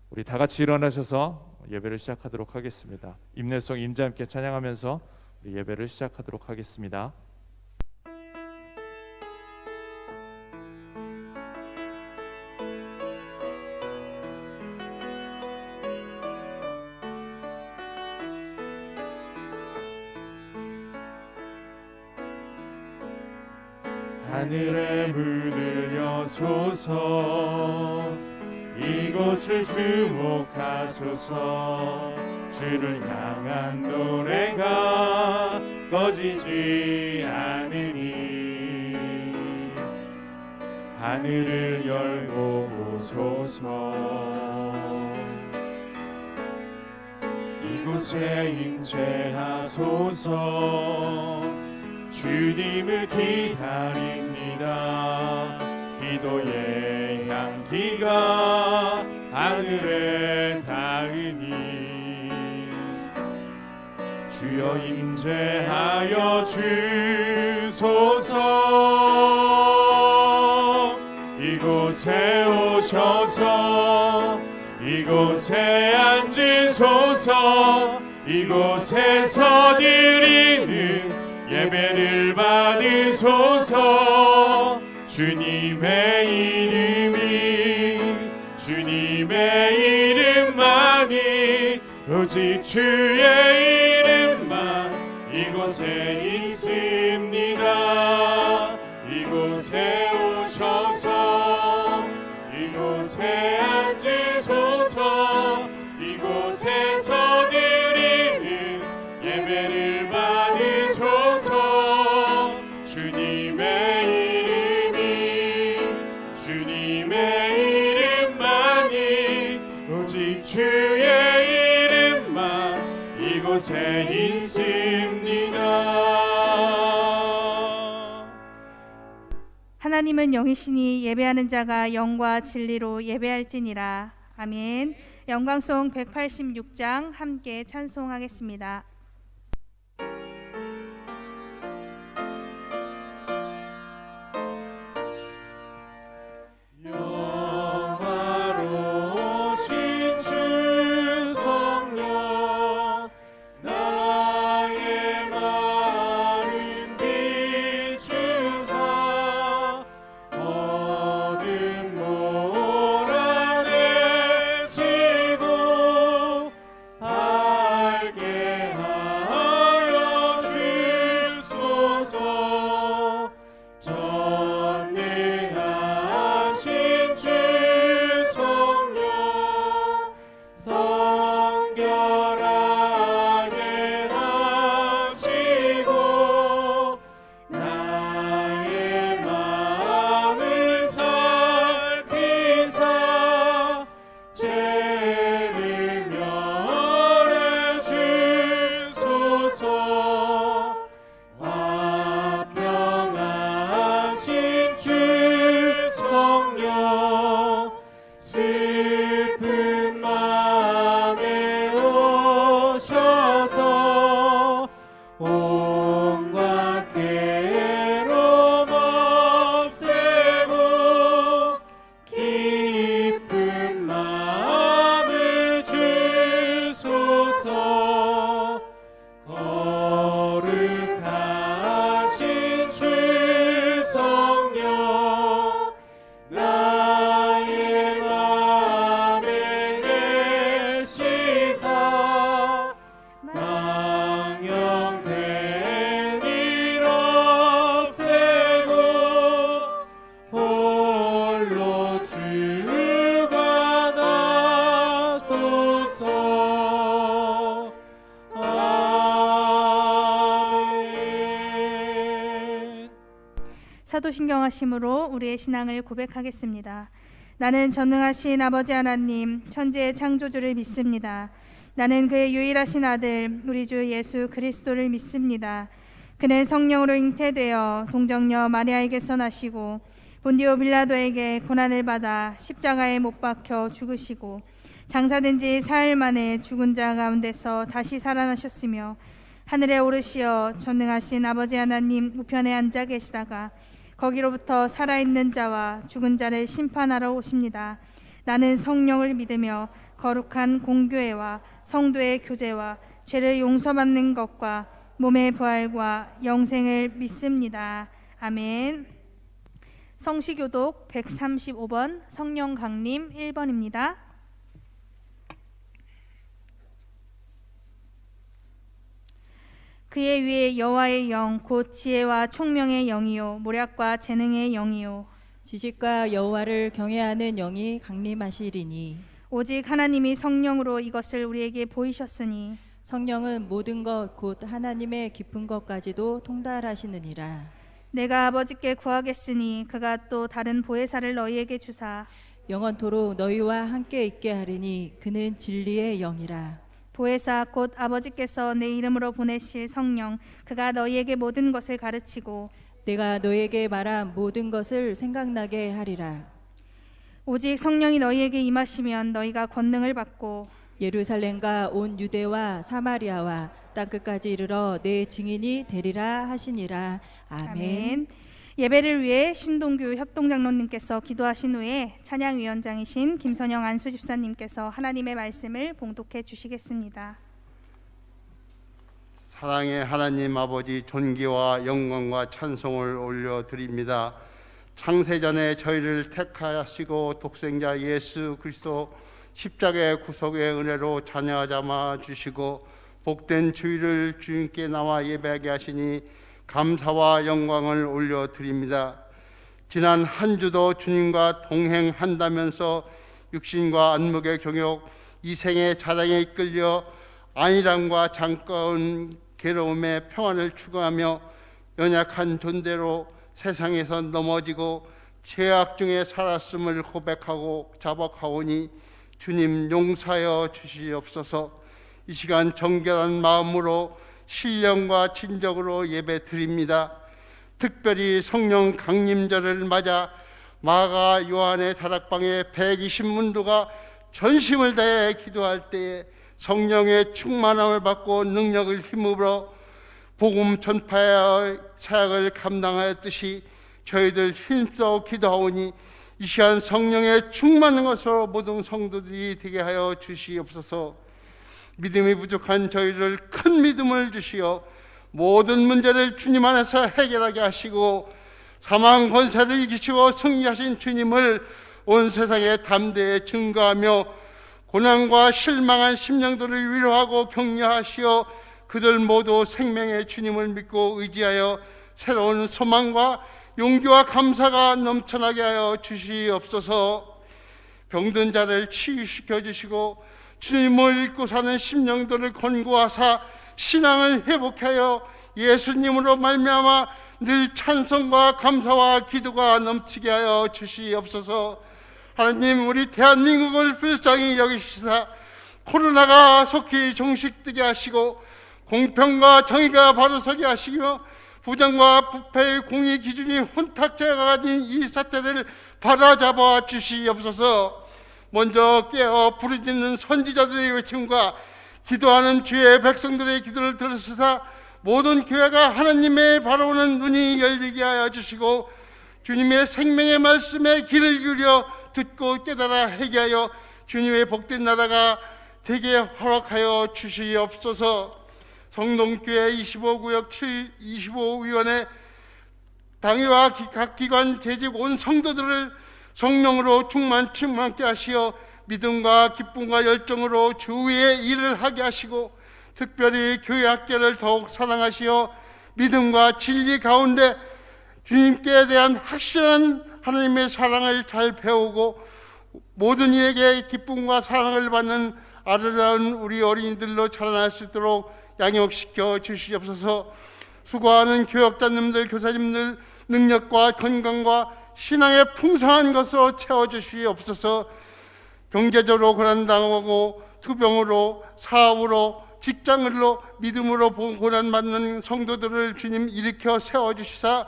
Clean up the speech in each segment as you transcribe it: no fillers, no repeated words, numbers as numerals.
우리 다 같이 일어나셔서 예배를 시작하도록 하겠습니다. 임내성 임자 함께 찬양하면서 우리 예배를 시작하도록 하겠습니다. 하늘의 문을 여소서, 이곳을 주목하소서. 주를 향한 노래가 꺼지지 않으니 하늘을 열고 보소서. 이곳에 임재하소서. 주님을 기다립니다. 기도의 향기가 하늘에 닿으니 주여 임재하여 주소서. 이곳에 오셔서 이곳에 앉으소서. 이곳에서 드리는 예배를 받으소서. 주님의 이름만이 오직 주의 이름만 이곳에 있습니다. 이곳에 오셔서 이곳에 앉으소서. 이곳에서 드리는 예배를 받으소서. 주님의 이름만이 오직 주의 이름만 이곳에 있습니다. 하나님은 영이시니 예배하는 자가 영과 진리로 예배할지니라. 아멘. 영광송 186장 함께 찬송하겠습니다. 사도신경하심으로 우리의 신앙을 고백하겠습니다. 나는 전능하신 아버지 하나님 천지의 창조주를 믿습니다. 나는 그의 유일하신 아들 우리 주 예수 그리스도를 믿습니다. 그는 성령으로 잉태되어 동정녀 마리아에게서 나시고 본디오 빌라도에게 고난을 받아 십자가에 못 박혀 죽으시고 장사된 지 사흘 만에 죽은 자 가운데서 다시 살아나셨으며 하늘에 오르시어 전능하신 아버지 하나님 우편에 앉아 계시다가 거기로부터 살아있는 자와 죽은 자를 심판하러 오십니다. 나는 성령을 믿으며 거룩한 공교회와 성도의 교제와 죄를 용서받는 것과 몸의 부활과 영생을 믿습니다. 아멘. 성시교독 135번 성령 강림 1번입니다. 그의 위에 여호와의 영 곧 지혜와 총명의 영이요 모략과 재능의 영이요 지식과 여호와를 경외하는 영이 강림하시리니 오직 하나님이 성령으로 이것을 우리에게 보이셨으니 성령은 모든 것 곧 하나님의 깊은 것까지도 통달하시느니라. 내가 아버지께 구하겠으니 그가 또 다른 보혜사를 너희에게 주사 영원토록 너희와 함께 있게 하리니 그는 진리의 영이라. 보혜사 곧 아버지께서 내 이름으로 보내실 성령 그가 너희에게 모든 것을 가르치고 내가 너희에게 말한 모든 것을 생각나게 하리라. 오직 성령이 너희에게 임하시면 너희가 권능을 받고 예루살렘과 온 유대와 사마리아와 땅끝까지 이르러 내 증인이 되리라 하시니라. 아멘. 아멘. 예배를 위해 신동규 협동장로님께서 기도하신 후에 찬양위원장이신 김선영 안수집사님께서 하나님의 말씀을 봉독해 주시겠습니다. 사랑의 하나님 아버지, 존귀와 영광과 찬송을 올려드립니다. 창세전에 저희를 택하시고 독생자 예수 그리스도 십자가의 구속의 은혜로 자녀 삼아 주시고 복된 주일을 주님께 나와 예배하게 하시니 감사와 영광을 올려드립니다. 지난 한 주도 주님과 동행한다면서 육신과 안목의 경욕, 이생의 자랑에 이끌려 안일함과 잠깐 괴로움의 평안을 추구하며 연약한 존재로 세상에서 넘어지고 죄악 중에 살았음을 고백하고 자복하오니 주님 용서하여 주시옵소서. 이 시간 정결한 마음으로 신령과 진정으로 예배 드립니다. 특별히 성령 강림절을 맞아 마가 요한의 다락방에 120문도가 전심을 다해 기도할 때에 성령의 충만함을 받고 능력을 힘입어 복음 전파의 사역을 감당하였듯이 저희들 힘써 기도하오니 이 시간 성령의 충만한 것으로 모든 성도들이 되게 하여 주시옵소서. 믿음이 부족한 저희를 큰 믿음을 주시어 모든 문제를 주님 안에서 해결하게 하시고 사망 권세를 이기시고 승리하신 주님을 온 세상에 담대히 증거하며 고난과 실망한 심령들을 위로하고 격려하시어 그들 모두 생명의 주님을 믿고 의지하여 새로운 소망과 용기와 감사가 넘쳐나게 하여 주시옵소서. 병든 자를 치유시켜 주시고 주님을 잊고 사는 심령들을 권고하사 신앙을 회복하여 예수님으로 말미암아 늘 찬송과 감사와 기도가 넘치게 하여 주시옵소서. 하나님, 우리 대한민국을 불쌍히 여기시사 코로나가 속히 종식되게 하시고 공평과 정의가 바로 서게 하시며 부정과 부패의 공의 기준이 혼탁제가 가진 이 사태를 바로잡아 주시옵소서. 먼저 깨어 부르짖는 선지자들의 외침과 기도하는 주의 백성들의 기도를 들으시사 모든 교회가 하나님의 바라보는 눈이 열리게 하여 주시고 주님의 생명의 말씀에 귀를 기울여 듣고 깨달아 회개하여 주님의 복된 나라가 되게 허락하여 주시옵소서. 성동교회 25구역 25위원회 당회와 각 기관 재직 온 성도들을 성령으로 충만케 하시어 믿음과 기쁨과 열정으로 주의 일을 하게 하시고 특별히 교회 학계를 더욱 사랑하시어 믿음과 진리 가운데 주님께 대한 확실한 하나님의 사랑을 잘 배우고 모든 이에게 기쁨과 사랑을 받는 아름다운 우리 어린이들로 자라날 수 있도록 양육시켜 주시옵소서. 수고하는 교역자님들, 교사님들 능력과 건강과 신앙의 풍성한 것으로 채워주시옵소서. 경제적으로 고난당하고 투병으로 사업으로 직장으로 믿음으로 고난받는 성도들을 주님 일으켜 세워주시사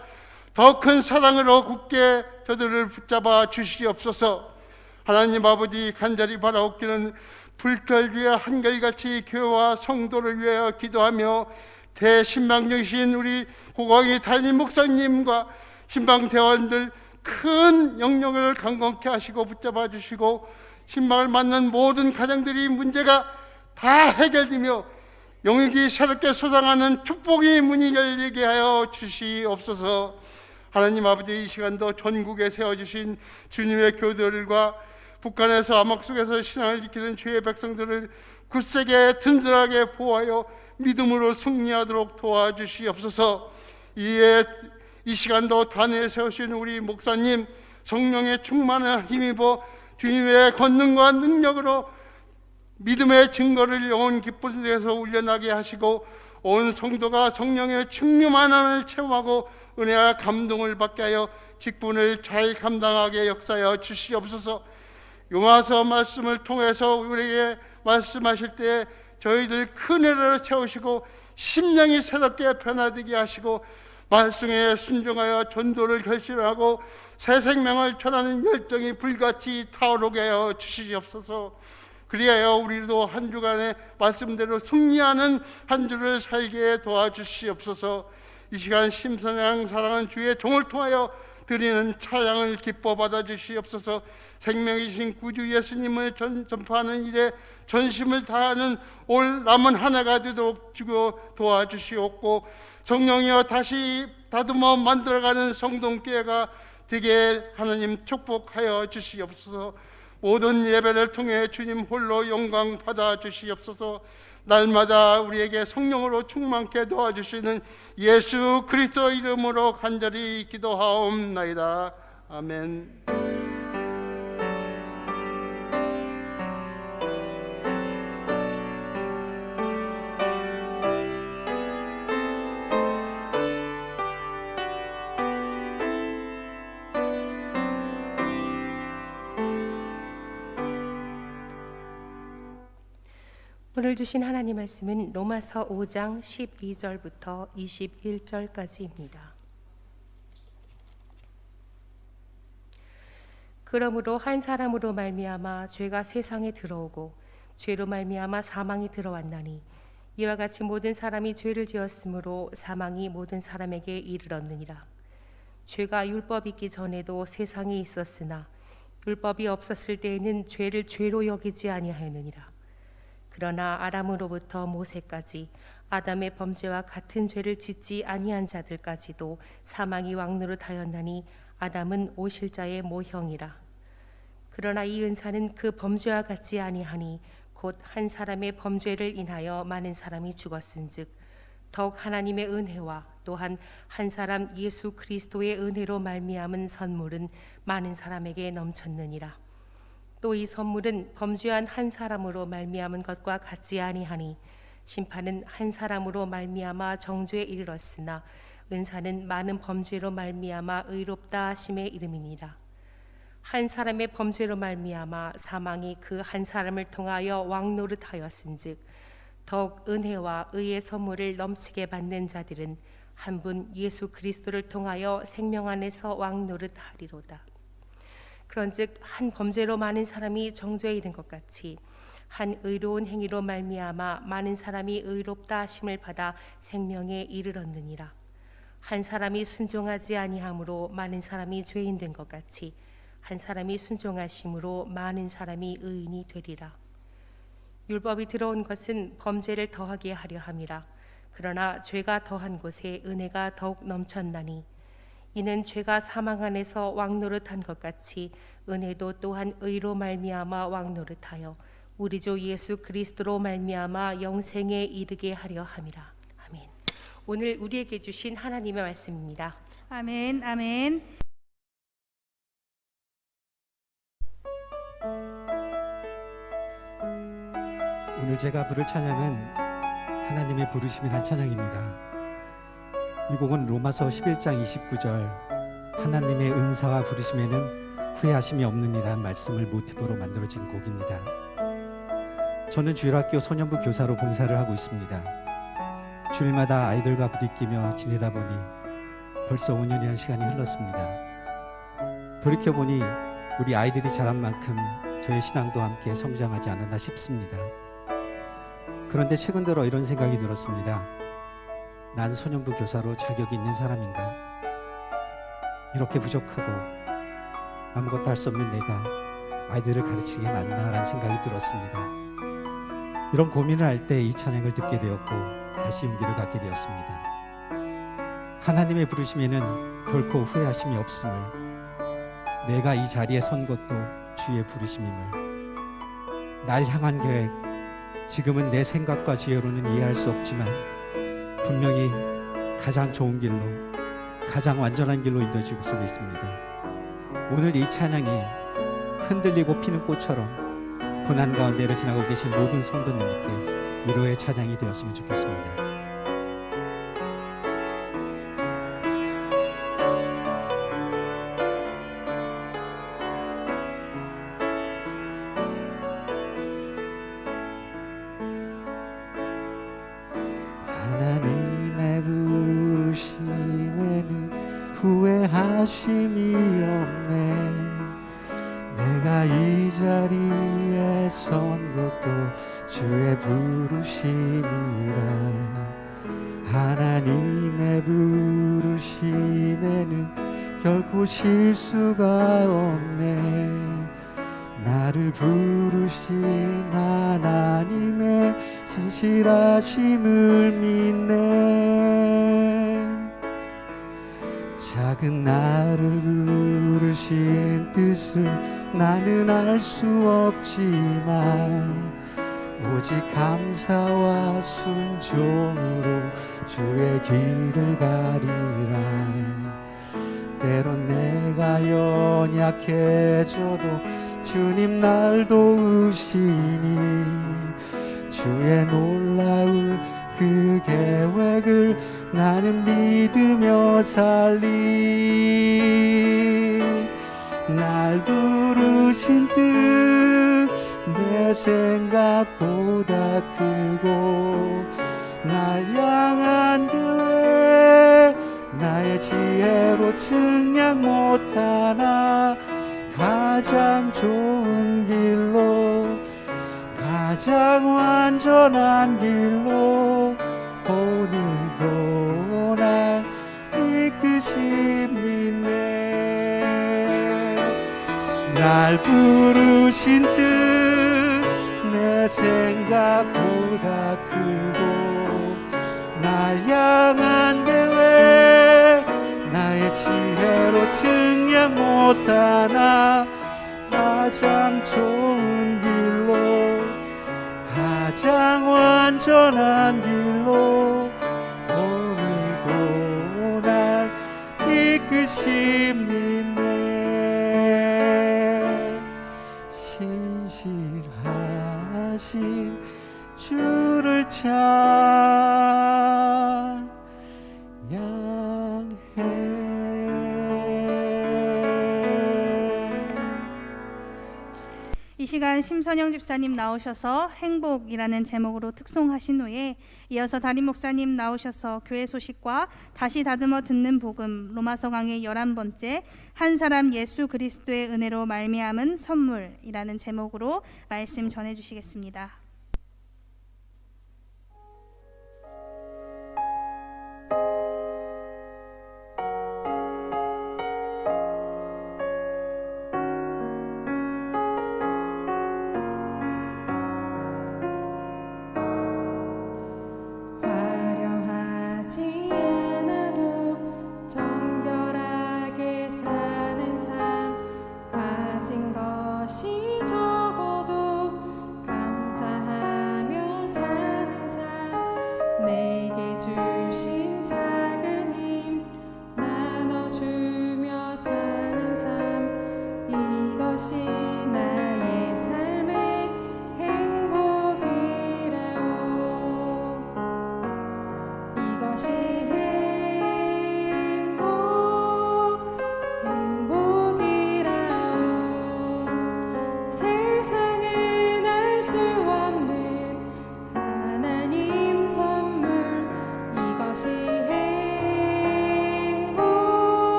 더 큰 사랑으로 굳게 저들을 붙잡아 주시옵소서. 하나님 아버지, 간절히 바라옵기는 불철주야 한결같이 교회와 성도를 위하여 기도하며 대신방정신 우리 고광희 담임 목사님과 신방대원들 큰 영역을 강건케 하시고 붙잡아 주시고 신방을 맞는 모든 가정들이 문제가 다 해결되며 영역이 새롭게 솟아나는 축복의 문이 열리게 하여 주시옵소서. 하나님 아버지, 이 시간도 전국에 세워주신 주님의 교도들과 북한에서 암흑 속에서 신앙을 지키는 주의 백성들을 굳세게 든든하게 보호하여 믿음으로 승리하도록 도와주시옵소서. 이 시간도 단에 세우신 우리 목사님 성령의 충만한 힘입어 주님의 권능과 능력으로 믿음의 증거를 영혼 깊은 데서 울려나게 하시고 온 성도가 성령의 충만함을 체험하고 은혜와 감동을 받게 하여 직분을 잘 감당하게 역사하여 주시옵소서. 요마서 말씀을 통해서 우리에게 말씀하실 때 저희들 큰 은혜를 채우시고 심령이 새롭게 변화되게 하시고 말씀에 순종하여 전도를 결심하고 새 생명을 전하는 열정이 불같이 타오르게 하여 주시옵소서. 그리하여 우리도 한 주간의 말씀대로 승리하는 한 주를 살게 도와주시옵소서. 이 시간 심선양 사랑하는 주의 종을 통하여 드리는 찬양을 기뻐 받아 주시옵소서. 생명이신 구주 예수님을 전파하는 일에 전심을 다하는 올 남은 한 해가 되도록 주고 도와주시옵고 성령이여 다시 다듬어 만들어가는 성동교회가 되게 하나님 축복하여 주시옵소서. 모든 예배를 통해 주님 홀로 영광 받아 주시옵소서. 날마다 우리에게 성령으로 충만케 도와주시는 예수 그리스도 이름으로 간절히 기도하옵나이다. 아멘. 오늘 주신 하나님 말씀은 로마서 5장 12절부터 21절까지입니다. 그러므로 한 사람으로 말미암아 죄가 세상에 들어오고 죄로 말미암아 사망이 들어왔나니 이와 같이 모든 사람이 죄를 지었으므로 사망이 모든 사람에게 이르렀느니라. 죄가 율법이 있기 전에도 세상에 있었으나 율법이 없었을 때에는 죄를 죄로 여기지 아니하였느니라. 그러나 아람으로부터 모세까지 아담의 범죄와 같은 죄를 짓지 아니한 자들까지도 사망이 왕노릇하였나니 아담은 오실자의 모형이라. 그러나 이 은사는 그 범죄와 같지 아니하니 곧 한 사람의 범죄를 인하여 많은 사람이 죽었은즉 더욱 하나님의 은혜와 또한 한 사람 예수 그리스도의 은혜로 말미암은 선물은 많은 사람에게 넘쳤느니라. 또 이 선물은 범죄한 한 사람으로 말미암은 것과 같지 아니하니 심판은 한 사람으로 말미암아 정죄에 이르렀으나 은사는 많은 범죄로 말미암아 의롭다 하심의 이름이니라. 한 사람의 범죄로 말미암아 사망이 그 한 사람을 통하여 왕노릇하였은즉 더욱 은혜와 의의 선물을 넘치게 받는 자들은 한 분 예수 그리스도를 통하여 생명 안에서 왕노릇하리로다. 그런즉 한 범죄로 많은 사람이 정죄에 이른 것 같이 한 의로운 행위로 말미암아 많은 사람이 의롭다 하심을 받아 생명에 이르렀느니라. 한 사람이 순종하지 아니함으로 많은 사람이 죄인 된 것 같이 한 사람이 순종하심으로 많은 사람이 의인이 되리라. 율법이 들어온 것은 범죄를 더하게 하려 함이라. 그러나 죄가 더한 곳에 은혜가 더욱 넘쳤나니 이는 죄가 사망 안에서 왕노릇한 것 같이 은혜도 또한 의로 말미암아 왕노릇하여 우리 주 예수 그리스도로 말미암아 영생에 이르게 하려 함이라. 아멘. 오늘 우리에게 주신 하나님의 말씀입니다. 아멘. 아멘. 오늘 제가 부를 찬양은 하나님의 부르심이란 찬양입니다. 이 곡은 로마서 11장 29절 하나님의 은사와 부르심에는 후회하심이 없느니라는 말씀을 모티브로 만들어진 곡입니다. 저는 주일학교 소년부 교사로 봉사를 하고 있습니다. 주일마다 아이들과 부딪히며 지내다 보니 벌써 5년이라는 시간이 흘렀습니다. 돌이켜보니 우리 아이들이 자란 만큼 저의 신앙도 함께 성장하지 않았나 싶습니다. 그런데 최근 들어 이런 생각이 들었습니다. 난 소년부 교사로 자격이 있는 사람인가? 이렇게 부족하고 아무것도 할 수 없는 내가 아이들을 가르치게 맞나라는 생각이 들었습니다. 이런 고민을 할 때 이 찬양을 듣게 되었고 다시 용기를 갖게 되었습니다. 하나님의 부르심에는 결코 후회하심이 없음을, 내가 이 자리에 선 것도 주의 부르심임을, 날 향한 계획, 지금은 내 생각과 지혜로는 이해할 수 없지만 분명히 가장 좋은 길로, 가장 완전한 길로 인도해주고 있습니다. 오늘 이 찬양이 흔들리고 피는 꽃처럼 고난 가운데를 지나고 계신 모든 성도님께 위로의 찬양이 되었으면 좋겠습니다. 하나님의 부르심에는 후회하심이 없네. 내가 이 자리에 선 것도 주의 부르심이라. 하나님의 부르심에는 결코 실수가 없네. 나를 부르신 하나님의 진실하심을 믿네. 작은 나를 부르신 뜻을 나는 알 수 없지만 오직 감사와 순종으로 주의 길을 가리라. 때론 내가 연약해져도 주님 날 도우시니 주의 놀라운 그 계획을 나는 믿으며 살리. 날 부르신 뜻 내 생각보다 크고 날 향한 계획 나의 지혜로 측량 못하나 가장 좋은 길로 가장 완전한 길로 오늘도 날 이끄십니네. 날 부르신 뜻 내 생각보다 크고 날 향한 계획 나의 지혜로 측량 못하나 가장 좋은 길로 가장 완전한 길로 오늘도 날 이끄십니네. 신실하신 주를 찬양해. 이 시간 심선영 집사님 나오셔서 행복이라는 제목으로 특송하신 후에 이어서 담임 목사님 나오셔서 교회 소식과 다시 다듬어 듣는 복음 로마서 강의 11번째 한 사람 예수 그리스도의 은혜로 말미암은 선물이라는 제목으로 말씀 전해주시겠습니다. 가진 것이 적어도 감사해.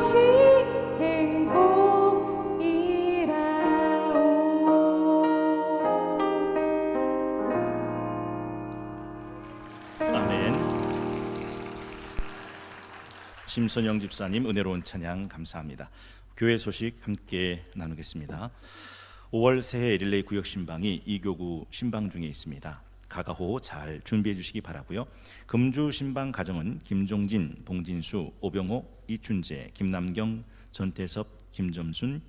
그것이 행복이라오. 아멘. 심선영 집사님 은혜로운 찬양 감사합니다. 교회 소식 함께 나누겠습니다. 5월 새해 릴레이 구역 신방이 이교구 신방 중에 있습니다. 가가호 잘 준비해 주시기 바라고요. 금주 신방 가정은 김종진, 봉진수, 오병호, 이춘재, 김남경, 전태섭, 김점순,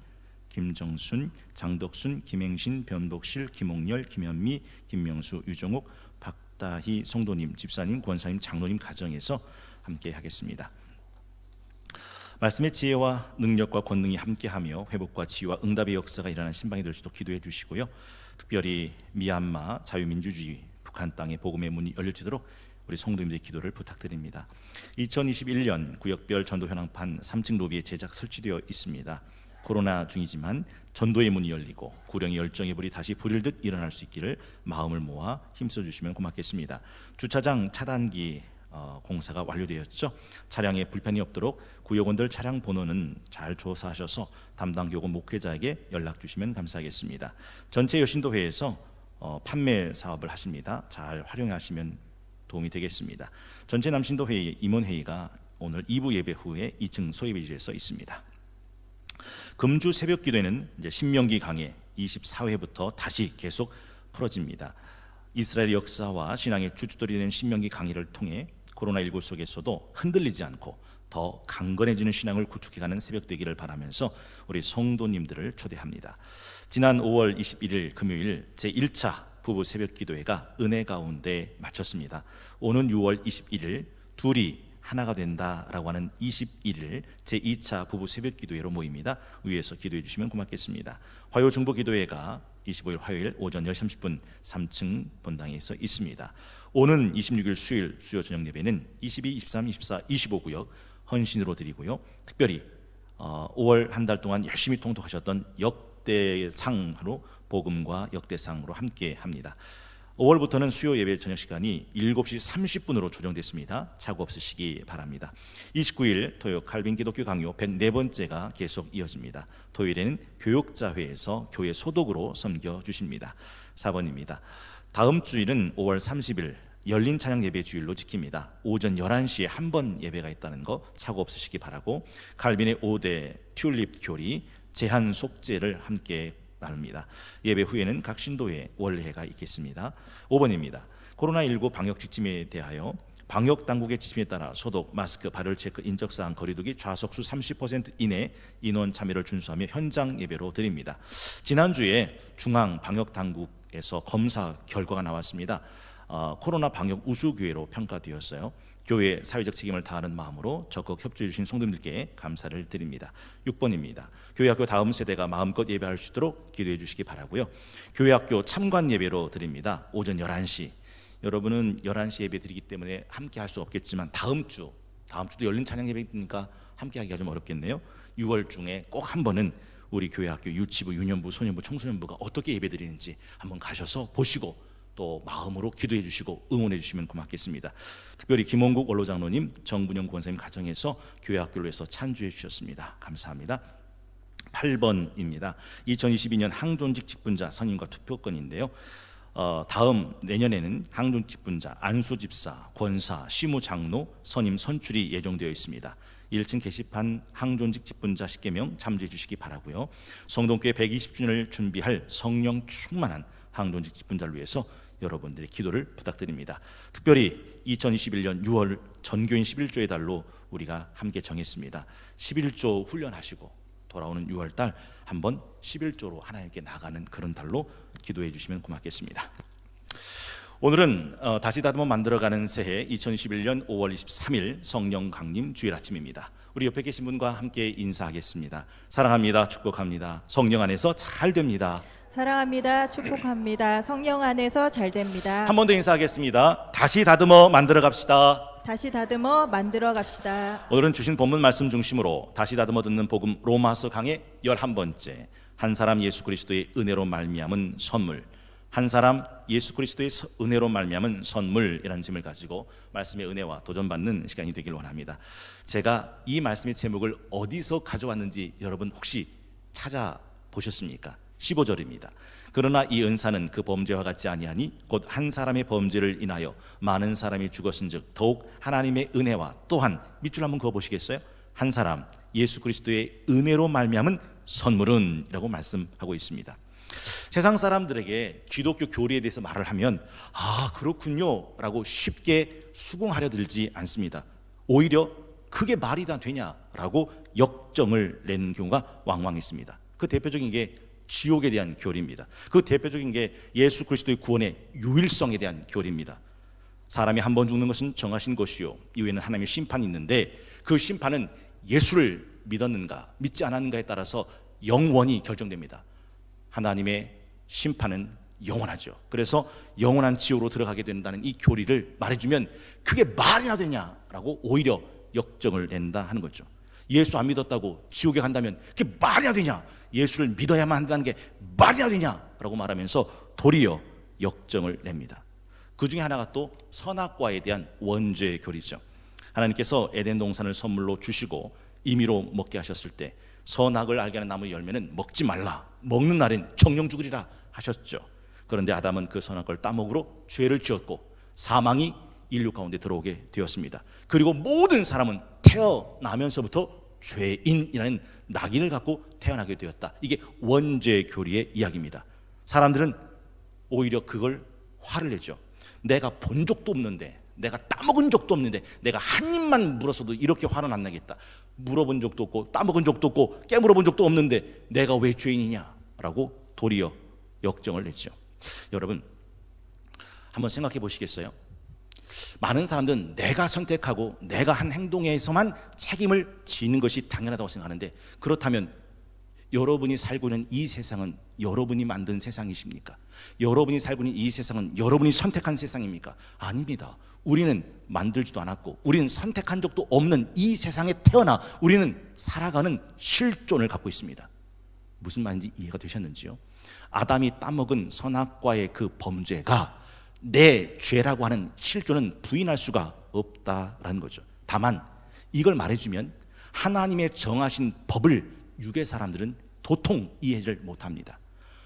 김정순, 장덕순, 김행신, 변복실, 김옥열, 김현미, 김명수, 유정옥, 박다희 성도님, 집사님, 권사님, 장로님 가정에서 함께 하겠습니다. 말씀의 지혜와 능력과 권능이 함께하며 회복과 치유와 응답의 역사가 일어나는 신방이 될 수도 기도해 주시고요. 특별히 미얀마 자유민주주의 북한 땅의 복음의 문이 열려지도록 우리 성도님들의 기도를 부탁드립니다. 2021년 구역별 전도 현황판 3층 로비에 제작 설치되어 있습니다. 코로나 중이지만 전도의 문이 열리고 구령의 열정의 불이 다시 불일 듯 일어날 수 있기를 마음을 모아 힘써 주시면 고맙겠습니다. 주차장 차단기 공사가 완료되었죠. 차량에 불편이 없도록 구역원들 차량 번호는 잘 조사하셔서 담당 교구 목회자에게 연락 주시면 감사하겠습니다. 전체 여신도회에서 판매 사업을 하십니다. 잘 활용하시면 도움이 되겠습니다. 전체 남신도회의 임원회의가 오늘 2부 예배 후에 2층 소예배실에서 있습니다. 금주 새벽 기도회는 이제 신명기 강해 24회부터 다시 계속 풀어집니다. 이스라엘 역사와 신앙의 주춧돌이 된 신명기 강의를 통해 코로나19 속에서도 흔들리지 않고 더 강건해지는 신앙을 구축해가는 새벽 되기를 바라면서 우리 성도님들을 초대합니다. 지난 5월 21일 금요일 제1차 부부 새벽 기도회가 은혜 가운데 마쳤습니다. 오는 6월 21일 둘이 하나가 된다라고 하는 21일 제2차 부부 새벽 기도회로 모입니다. 위에서 기도해 주시면 고맙겠습니다. 화요 중보 기도회가 25일 화요일 오전 10시 30분 3층 본당에서 있습니다. 오는 26일 수요일 수요 저녁 예배는 22, 23, 24, 25구역 헌신으로 드리고요. 특별히 5월 한 달 동안 열심히 통독하셨던 역대상으로 복음과 역대상으로 함께 합니다. 5월부터는 수요 예배 저녁 시간이 7시 30분으로 조정됐습니다. 착오 없으시기 바랍니다. 29일 토요 칼빈 기독교 강요 104번째가 계속 이어집니다. 토요일에는 교육자회에서 교회 소독으로 섬겨 주십니다. 4번입니다. 다음 주일은 5월 30일 열린 찬양 예배 주일로 지킵니다. 오전 11시에 한 번 예배가 있다는 거 착오 없으시기 바라고 칼빈의 5대 튤립 교리 제한 속죄를 함께 나눕니다. 예배 후에는 각 신도에 원례회가 있겠습니다. 5번입니다. 코로나19 방역 지침에 대하여 방역 당국의 지침에 따라 소독, 마스크, 발열 체크, 인적사항, 거리두기, 좌석수 30% 이내 인원 참여를 준수하며 현장 예배로 드립니다. 지난주에 중앙 방역 당국에서 검사 결과가 나왔습니다. 코로나 방역 우수교회로 평가되었어요. 교회의 사회적 책임을 다하는 마음으로 적극 협조해 주신 성도님들께 감사를 드립니다. 6번입니다. 교회학교 다음 세대가 마음껏 예배할 수 있도록 기도해 주시기 바라고요. 교회학교 참관 예배로 드립니다. 오전 11시. 여러분은 11시 예배 드리기 때문에 함께 할 수 없겠지만 다음 주도 열린 찬양 예배니까 함께 하기가 좀 어렵겠네요. 6월 중에 꼭 한 번은 우리 교회학교 유치부, 유년부, 소년부, 청소년부가 어떻게 예배 드리는지 한번 가셔서 보시고 또 마음으로 기도해 주시고 응원해 주시면 고맙겠습니다. 특별히 김원국 원로장로님, 정분영 권사님 가정에서 교회학교를 위해서 찬주해 주셨습니다. 감사합니다. 8번입니다. 2022년 항존직 직분자 선임과 투표권인데요. 다음 내년에는 항존직 직분자, 안수집사, 권사, 시무장로 선임 선출이 예정되어 있습니다. 1층 게시판 항존직 직분자 10개명 참조해 주시기 바라고요. 성동교회 120주년을 준비할 성령 충만한 항존직 직분자를 위해서 여러분들의 기도를 부탁드립니다. 특별히 2021년 6월 전교인 11조의 달로 우리가 함께 정했습니다. 11조 훈련하시고 돌아오는 6월달 한번 11조로 하나님께 나가는 그런 달로 기도해 주시면 고맙겠습니다. 오늘은 다시 다듬어 만들어가는 새해 2021년 5월 23일 성령 강림 주일 아침입니다. 우리 옆에 계신 분과 함께 인사하겠습니다. 사랑합니다. 축복합니다. 성령 안에서 잘 됩니다. 사랑합니다. 축복합니다. 성령 안에서 잘 됩니다. 한 번 더 인사하겠습니다. 다시 다듬어 만들어 갑시다. 다시 다듬어 만들어 갑시다. 오늘은 주신 본문 말씀 중심으로 다시 다듬어 듣는 복음 로마서 강의 11번째 한 사람 예수 그리스도의 은혜로 말미암은 선물 한 사람 예수 그리스도의 은혜로 말미암은 선물이라는 짐을 가지고 말씀의 은혜와 도전받는 시간이 되길 원합니다. 제가 이 말씀의 제목을 어디서 가져왔는지 여러분 혹시 찾아보셨습니까? 15절입니다. 그러나 이 은사는 그 범죄와 같지 아니하니 곧 한 사람의 범죄를 인하여 많은 사람이 죽었은즉 더욱 하나님의 은혜와 또한 밑줄 한번 그어보시겠어요? 한 사람 예수 그리스도의 은혜로 말미암은 선물은 이라고 말씀하고 있습니다. 세상 사람들에게 기독교 교리에 대해서 말을 하면 아 그렇군요 라고 쉽게 수긍하려 들지 않습니다. 오히려 그게 말이 다 되냐라고 역정을 내는 경우가 왕왕 있습니다. 그 대표적인 게 지옥에 대한 교리입니다. 그 대표적인 게 예수 그리스도의 구원의 유일성에 대한 교리입니다. 사람이 한 번 죽는 것은 정하신 것이요 이후에는 하나님의 심판이 있는데 그 심판은 예수를 믿었는가 믿지 않았는가에 따라서 영원히 결정됩니다. 하나님의 심판은 영원하죠. 그래서 영원한 지옥으로 들어가게 된다는 이 교리를 말해주면 그게 말이나 되냐라고 오히려 역정을 낸다 하는 거죠. 예수 안 믿었다고 지옥에 간다면 그게 말이나 되냐, 예수를 믿어야만 한다는 게 말이나 되냐라고 말하면서 도리어 역정을 냅니다. 그 중에 하나가 또 선악과에 대한 원죄의 교리죠. 하나님께서 에덴 동산을 선물로 주시고 임의로 먹게 하셨을 때 선악을 알게 하는 나무 열매는 먹지 말라, 먹는 날엔 정령 죽으리라 하셨죠. 그런데 아담은 그 선악과를 따먹으로 죄를 지었고 사망이 인류 가운데 들어오게 되었습니다. 그리고 모든 사람은 태어나면서부터 죄인이라는 낙인을 갖고 태어나게 되었다. 이게 원죄 교리의 이야기입니다. 사람들은 오히려 그걸 화를 내죠. 내가 본 적도 없는데, 내가 따먹은 적도 없는데, 내가 한 입만 물었어도 이렇게 화는 안 나겠다. 물어본 적도 없고 따먹은 적도 없고 깨물어본 적도 없는데 내가 왜 죄인이냐라고 도리어 역정을 냈죠. 여러분 한번 생각해 보시겠어요? 많은 사람들은 내가 선택하고 내가 한 행동에서만 책임을 지는 것이 당연하다고 생각하는데, 그렇다면 여러분이 살고 있는 이 세상은 여러분이 만든 세상이십니까? 여러분이 살고 있는 이 세상은 여러분이 선택한 세상입니까? 아닙니다. 우리는 만들지도 않았고 우리는 선택한 적도 없는 이 세상에 태어나 우리는 살아가는 실존을 갖고 있습니다. 무슨 말인지 이해가 되셨는지요? 아담이 따먹은 선악과의 그 범죄가 내 죄라고 하는 실존은 부인할 수가 없다라는 거죠. 다만 이걸 말해주면 하나님의 정하신 법을 육의 사람들은 도통 이해를 못합니다.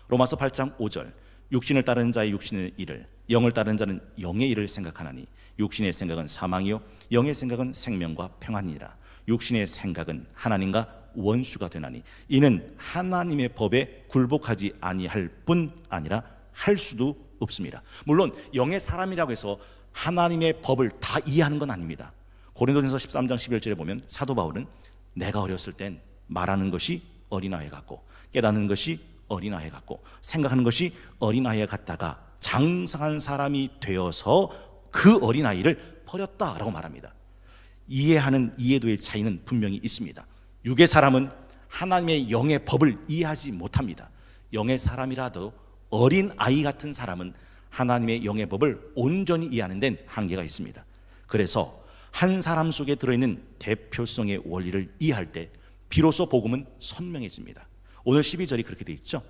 로마서 8장 5절 육신을 따르는 자의 육신의 일을, 영을 따르는 자는 영의 일을 생각하나니 육신의 생각은 사망이요 영의 생각은 생명과 평안이니라. 육신의 생각은 하나님과 원수가 되나니 이는 하나님의 법에 굴복하지 아니할 뿐 아니라 할 수도 없습니다. 물론 영의 사람이라고 해서 하나님의 법을 다 이해하는 건 아닙니다. 고린도전서 13장 11절에 보면 사도 바울은 내가 어렸을 땐 말하는 것이 어린아이 같고 깨닫는 것이 어린아이 같고 생각하는 것이 어린아이 같다가 장성한 사람이 되어서 그 어린아이를 버렸다라고 말합니다. 이해하는 이해도의 차이는 분명히 있습니다. 육의 사람은 하나님의 영의 법을 이해하지 못합니다. 영의 사람이라도 어린 아이 같은 사람은 하나님의 영의 법을 온전히 이해하는 데는 한계가 있습니다. 그래서 한 사람 속에 들어있는 대표성의 원리를 이해할 때 비로소 복음은 선명해집니다. 오늘 12절이 그렇게 돼 있죠.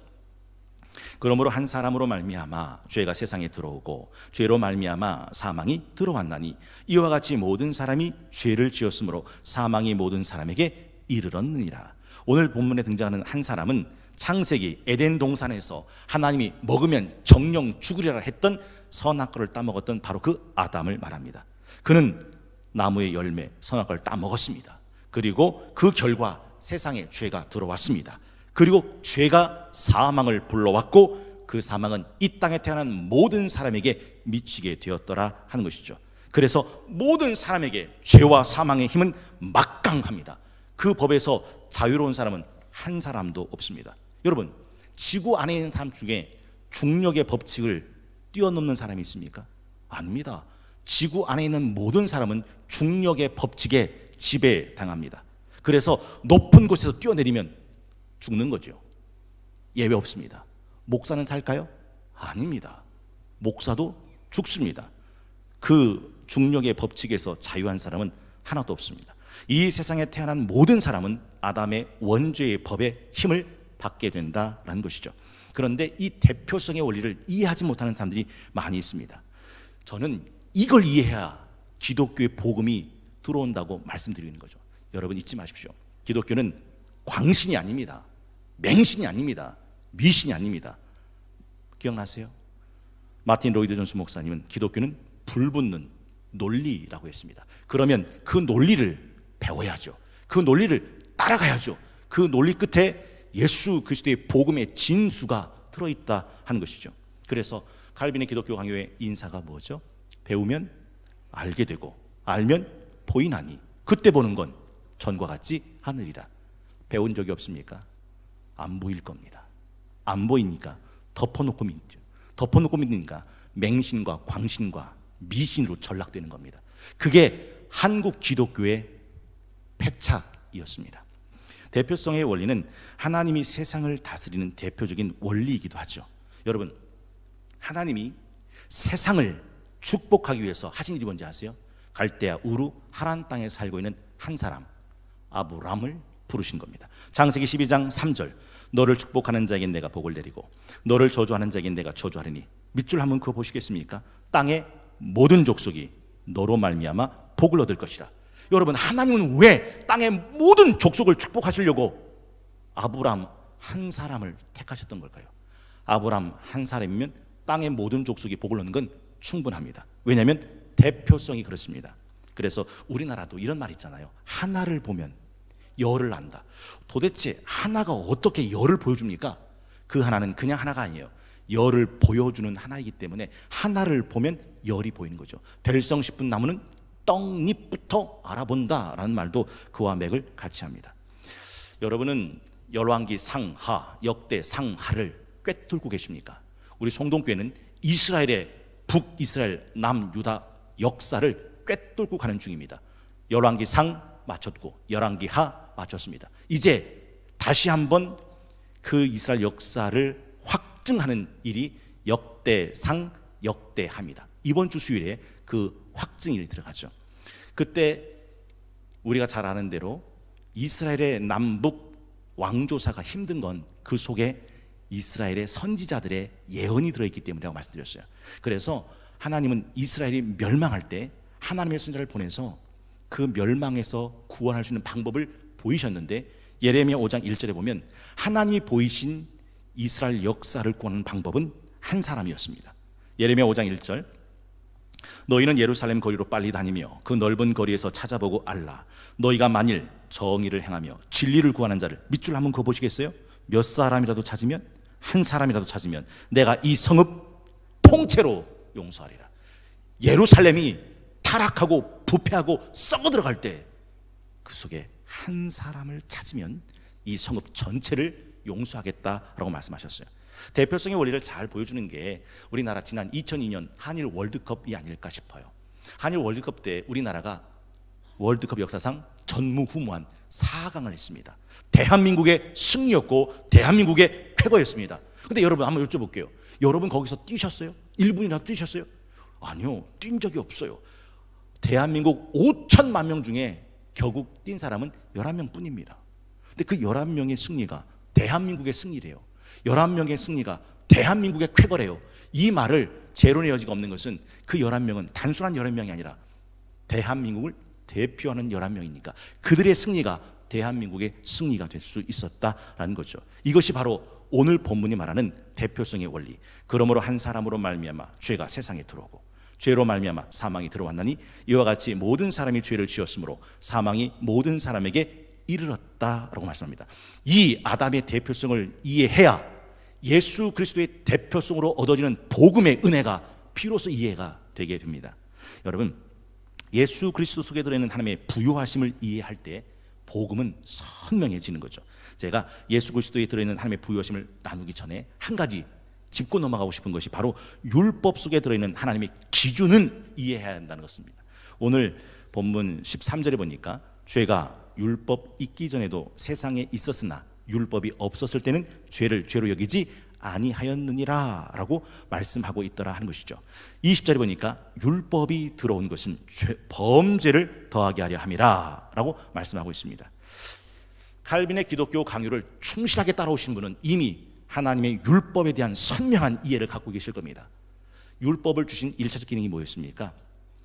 그러므로 한 사람으로 말미암아 죄가 세상에 들어오고 죄로 말미암아 사망이 들어왔나니 이와 같이 모든 사람이 죄를 지었으므로 사망이 모든 사람에게 이르렀느니라. 오늘 본문에 등장하는 한 사람은 창세기 에덴 동산에서 하나님이 먹으면 정령 죽으리라 했던 선악과를 따먹었던 바로 그 아담을 말합니다. 그는 나무의 열매 선악과를 따먹었습니다. 그리고 그 결과 세상에 죄가 들어왔습니다. 그리고 죄가 사망을 불러왔고 그 사망은 이 땅에 태어난 모든 사람에게 미치게 되었더라 하는 것이죠. 그래서 모든 사람에게 죄와 사망의 힘은 막강합니다. 그 법에서 자유로운 사람은 한 사람도 없습니다. 여러분, 지구 안에 있는 사람 중에 중력의 법칙을 뛰어넘는 사람이 있습니까? 아닙니다. 지구 안에 있는 모든 사람은 중력의 법칙에 지배당합니다. 그래서 높은 곳에서 뛰어내리면 죽는 거죠. 예외 없습니다. 목사는 살까요? 아닙니다. 목사도 죽습니다. 그 중력의 법칙에서 자유한 사람은 하나도 없습니다. 이 세상에 태어난 모든 사람은 아담의 원죄의 법의 힘을 받게 된다라는 것이죠. 그런데 이 대표성의 원리를 이해하지 못하는 사람들이 많이 있습니다. 저는 이걸 이해해야 기독교의 복음이 들어온다고 말씀드리는 거죠. 여러분 잊지 마십시오. 기독교는 광신이 아닙니다. 맹신이 아닙니다. 미신이 아닙니다. 기억나세요? 마틴 로이드 존스 목사님은 기독교는 불붙는 논리라고 했습니다. 그러면 그 논리를 배워야죠. 그 논리를 따라가야죠. 그 논리 끝에 예수 그리스도의 복음의 진수가 들어있다 하는 것이죠. 그래서 칼빈의 기독교 강요의 인사가 뭐죠? 배우면 알게 되고 알면 보이나니 그때 보는 건 전과 같지 않으리라. 배운 적이 없습니까? 안 보일 겁니다. 안 보이니까 덮어놓고 믿죠. 덮어놓고 믿으니까 맹신과 광신과 미신으로 전락되는 겁니다. 그게 한국 기독교의 패착이었습니다. 대표성의 원리는 하나님이 세상을 다스리는 대표적인 원리이기도 하죠. 여러분, 하나님이 세상을 축복하기 위해서 하신 일이 뭔지 아세요? 갈대아 우루 하란 땅에 살고 있는 한 사람 아브람을 부르신 겁니다. 창세기 12장 3절, 너를 축복하는 자에게 내가 복을 내리고 너를 저주하는 자에게 내가 저주하리니 밑줄 한번 그어 보시겠습니까? 땅의 모든 족속이 너로 말미암아 복을 얻을 것이라. 여러분, 하나님은 왜 땅의 모든 족속을 축복하시려고 아브람 한 사람을 택하셨던 걸까요? 아브람 한 사람이면 땅의 모든 족속이 복을 얻는 건 충분합니다. 왜냐하면 대표성이 그렇습니다. 그래서 우리나라도 이런 말 있잖아요. 하나를 보면 열을 안다. 도대체 하나가 어떻게 열을 보여줍니까? 그 하나는 그냥 하나가 아니에요. 열을 보여주는 하나이기 때문에 하나를 보면 열이 보이는 거죠. 될성 싶은 나무는 떡잎부터 알아본다라는 말도 그와 맥을 같이 합니다. 여러분은 열왕기 상하, 역대 상하를 꿰뚫고 계십니까? 우리 송동교회는 이스라엘의 북이스라엘, 남유다 역사를 꿰뚫고 가는 중입니다. 열왕기 상 마쳤고 열왕기 하 마쳤습니다. 이제 다시 한번 그 이스라엘 역사를 확증하는 일이 역대상, 역대하입니다. 이번 주 수요일에 그 확증일이 들어가죠. 그때 우리가 잘 아는 대로 이스라엘의 남북 왕조사가 힘든 건 그 속에 이스라엘의 선지자들의 예언이 들어있기 때문이라고 말씀드렸어요. 그래서 하나님은 이스라엘이 멸망할 때 하나님의 선지자를 보내서 그 멸망에서 구원할 수 있는 방법을 보이셨는데, 예레미야 5장 1절에 보면 하나님이 보이신 이스라엘 역사를 구하는 방법은 한 사람이었습니다. 예레미야 5장 1절, 너희는 예루살렘 거리로 빨리 다니며 그 넓은 거리에서 찾아보고 알라. 너희가 만일 정의를 행하며 진리를 구하는 자를, 밑줄 한번 그어 보시겠어요? 몇 사람이라도 찾으면, 한 사람이라도 찾으면 내가 이 성읍 통째로 용서하리라. 예루살렘이 타락하고 부패하고 썩어 들어갈 때 그 속에 한 사람을 찾으면 이 성읍 전체를 용서하겠다라고 말씀하셨어요. 대표성의 원리를 잘 보여주는 게 우리나라 지난 2002년 한일 월드컵이 아닐까 싶어요. 한일 월드컵 때 우리나라가 월드컵 역사상 전무후무한 4강을 했습니다. 대한민국의 승리였고 대한민국의 쾌거였습니다. 근데 여러분 한번 여쭤볼게요. 여러분 거기서 뛰셨어요? 1분이라도 뛰셨어요? 아니요, 뛴 적이 없어요. 대한민국 5천만 명 중에 결국 뛴 사람은 11명 뿐입니다. 근데 그 11명의 승리가 대한민국의 승리래요. 11명의 승리가 대한민국의 쾌거래요. 이 말을 재론의 여지가 없는 것은 그 11명은 단순한 11명이 아니라 대한민국을 대표하는 11명이니까 그들의 승리가 대한민국의 승리가 될 수 있었다라는 거죠. 이것이 바로 오늘 본문이 말하는 대표성의 원리. 그러므로 한 사람으로 말미암아 죄가 세상에 들어오고 죄로 말미암아 사망이 들어왔나니 이와 같이 모든 사람이 죄를 지었으므로 사망이 모든 사람에게 이르렀다라고 말씀합니다. 이 아담의 대표성을 이해해야 예수 그리스도의 대표성으로 얻어지는 복음의 은혜가 비로소 이해가 되게 됩니다. 여러분, 예수 그리스도 속에 들어있는 하나님의 부요하심을 이해할 때 복음은 선명해지는 거죠. 제가 예수 그리스도에 들어있는 하나님의 부요하심을 나누기 전에 한 가지 짚고 넘어가고 싶은 것이 바로 율법 속에 들어있는 하나님의 기준은 이해해야 한다는 것입니다. 오늘 본문 13절에 보니까 죄가 율법 있기 전에도 세상에 있었으나 율법이 없었을 때는 죄를 죄로 여기지 아니하였느니라 라고 말씀하고 있더라 하는 것이죠. 20절에 보니까 율법이 들어온 것은 범죄를 더하게 하려 함이라 라고 말씀하고 있습니다. 칼빈의 기독교 강요를 충실하게 따라오신 분은 이미 하나님의 율법에 대한 선명한 이해를 갖고 계실 겁니다. 율법을 주신 1차적 기능이 뭐였습니까?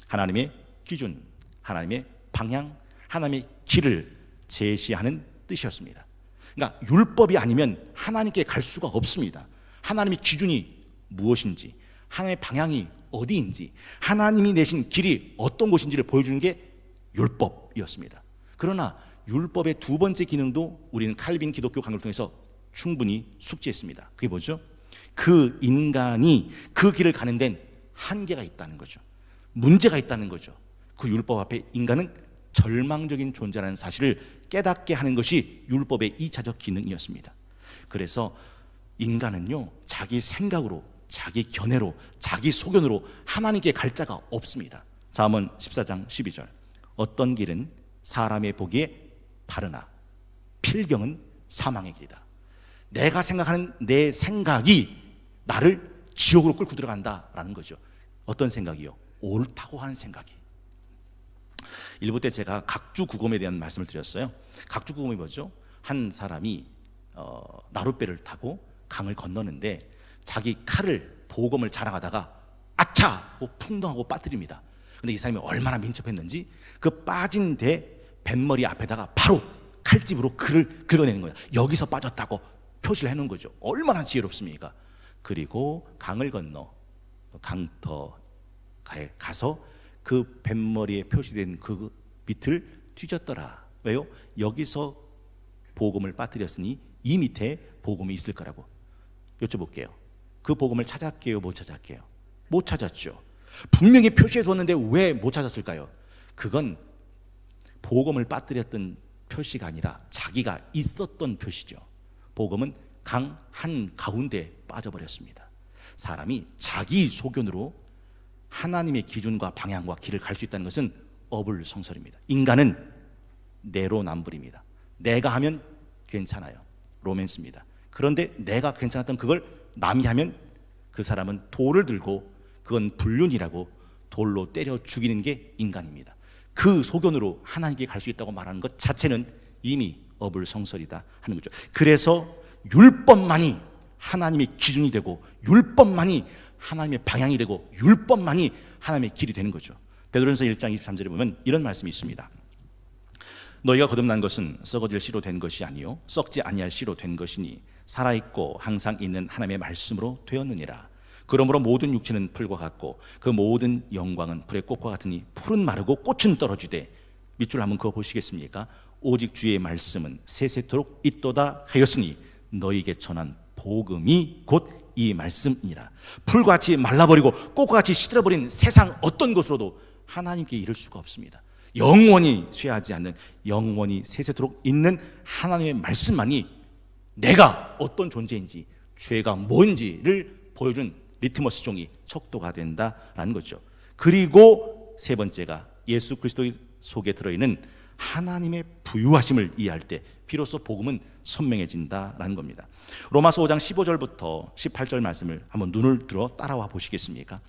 하나님의 기준, 하나님의 방향, 하나님의 길을 제시하는 뜻이었습니다. 그러니까 율법이 아니면 하나님께 갈 수가 없습니다. 하나님의 기준이 무엇인지, 하나님의 방향이 어디인지, 하나님이 내신 길이 어떤 곳인지를 보여주는 게 율법이었습니다. 그러나 율법의 두 번째 기능도 우리는 칼빈 기독교 강론을 통해서 충분히 숙지했습니다. 그게 뭐죠? 그 인간이 그 길을 가는 데는 한계가 있다는 거죠. 문제가 있다는 거죠. 그 율법 앞에 인간은 절망적인 존재라는 사실을 깨닫게 하는 것이 율법의 2차적 기능이었습니다. 그래서 인간은요, 자기 생각으로, 자기 견해로, 자기 소견으로 하나님께 갈 자가 없습니다. 잠언 14장 12절. 어떤 길은 사람의 보기에 바르나 필경은 사망의 길이다. 내가 생각하는 내 생각이 나를 지옥으로 끌고 들어간다라는 거죠. 어떤 생각이요? 옳다고 하는 생각이. 일부 때 제가 각주구검에 대한 말씀을 드렸어요. 각주구검이 뭐죠? 한 사람이 나룻배를 타고 강을 건너는데 자기 칼을 보검을 자랑하다가 아차! 하고 풍덩하고 빠뜨립니다. 근데 이 사람이 얼마나 민첩했는지 그 빠진 뱃머리 앞에다가 바로 칼집으로 글을 긁어내는 거예요. 여기서 빠졌다고 표시를 해놓은 거죠. 얼마나 지혜롭습니까? 그리고 강을 건너 강터에 가서 그 뱃머리에 표시된 그 밑을 뒤졌더라. 왜요? 여기서 복음을 빠뜨렸으니 이 밑에 복음이 있을 거라고. 여쭤볼게요. 그 복음을 찾았게요? 못 찾았게요? 못 찾았죠. 분명히 표시해 뒀는데 왜 못 찾았을까요? 그건 복음을 빠뜨렸던 표시가 아니라 자기가 있었던 표시죠. 복음은 강 한가운데 빠져버렸습니다. 사람이 자기 소견으로 하나님의 기준과 방향과 길을 갈 수 있다는 것은 어불성설입니다. 인간은 내로남불입니다. 내가 하면 괜찮아요. 로맨스입니다. 그런데 내가 괜찮았던 그걸 남이 하면 그 사람은 돌을 들고 그건 불륜이라고 돌로 때려 죽이는 게 인간입니다. 그 소견으로 하나님께 갈 수 있다고 말하는 것 자체는 이미 어불성설이다 하는 거죠. 그래서 율법만이 하나님의 기준이 되고 율법만이 하나님의 방향이 되고 율법만이 하나님의 길이 되는 거죠. 베드로전서 1장 23절에 보면 이런 말씀이 있습니다. 너희가 거듭난 것은 썩어질 씨로 된 것이 아니요 썩지 아니할 씨로 된 것이니 살아있고 항상 있는 하나님의 말씀으로 되었느니라. 그러므로 모든 육체는 풀과 같고 그 모든 영광은 불의 꽃과 같으니 풀은 마르고 꽃은 떨어지되 밑줄 한번 그어 보시겠습니까? 오직 주의 말씀은 세세토록 있도다 하였으니 너희에게 전한 복음이 곧 이 말씀이니라. 풀같이 말라버리고 꽃같이 시들어버린 세상 어떤 것으로도 하나님께 이를 수가 없습니다. 영원히 쇠하지 않는 영원히 세세토록 있는 하나님의 말씀만이 내가 어떤 존재인지 죄가 뭔지를 보여준 리트머스 종이 척도가 된다라는 거죠. 그리고 세 번째가 예수 그리스도 속에 들어있는 하나님의 부유하심을 이해할 때 비로소 복음은 선명해진다라는 겁니다. 로마서 5장 15절부터 18절 말씀을 한번 눈을 들어 따라와 보시겠습니까?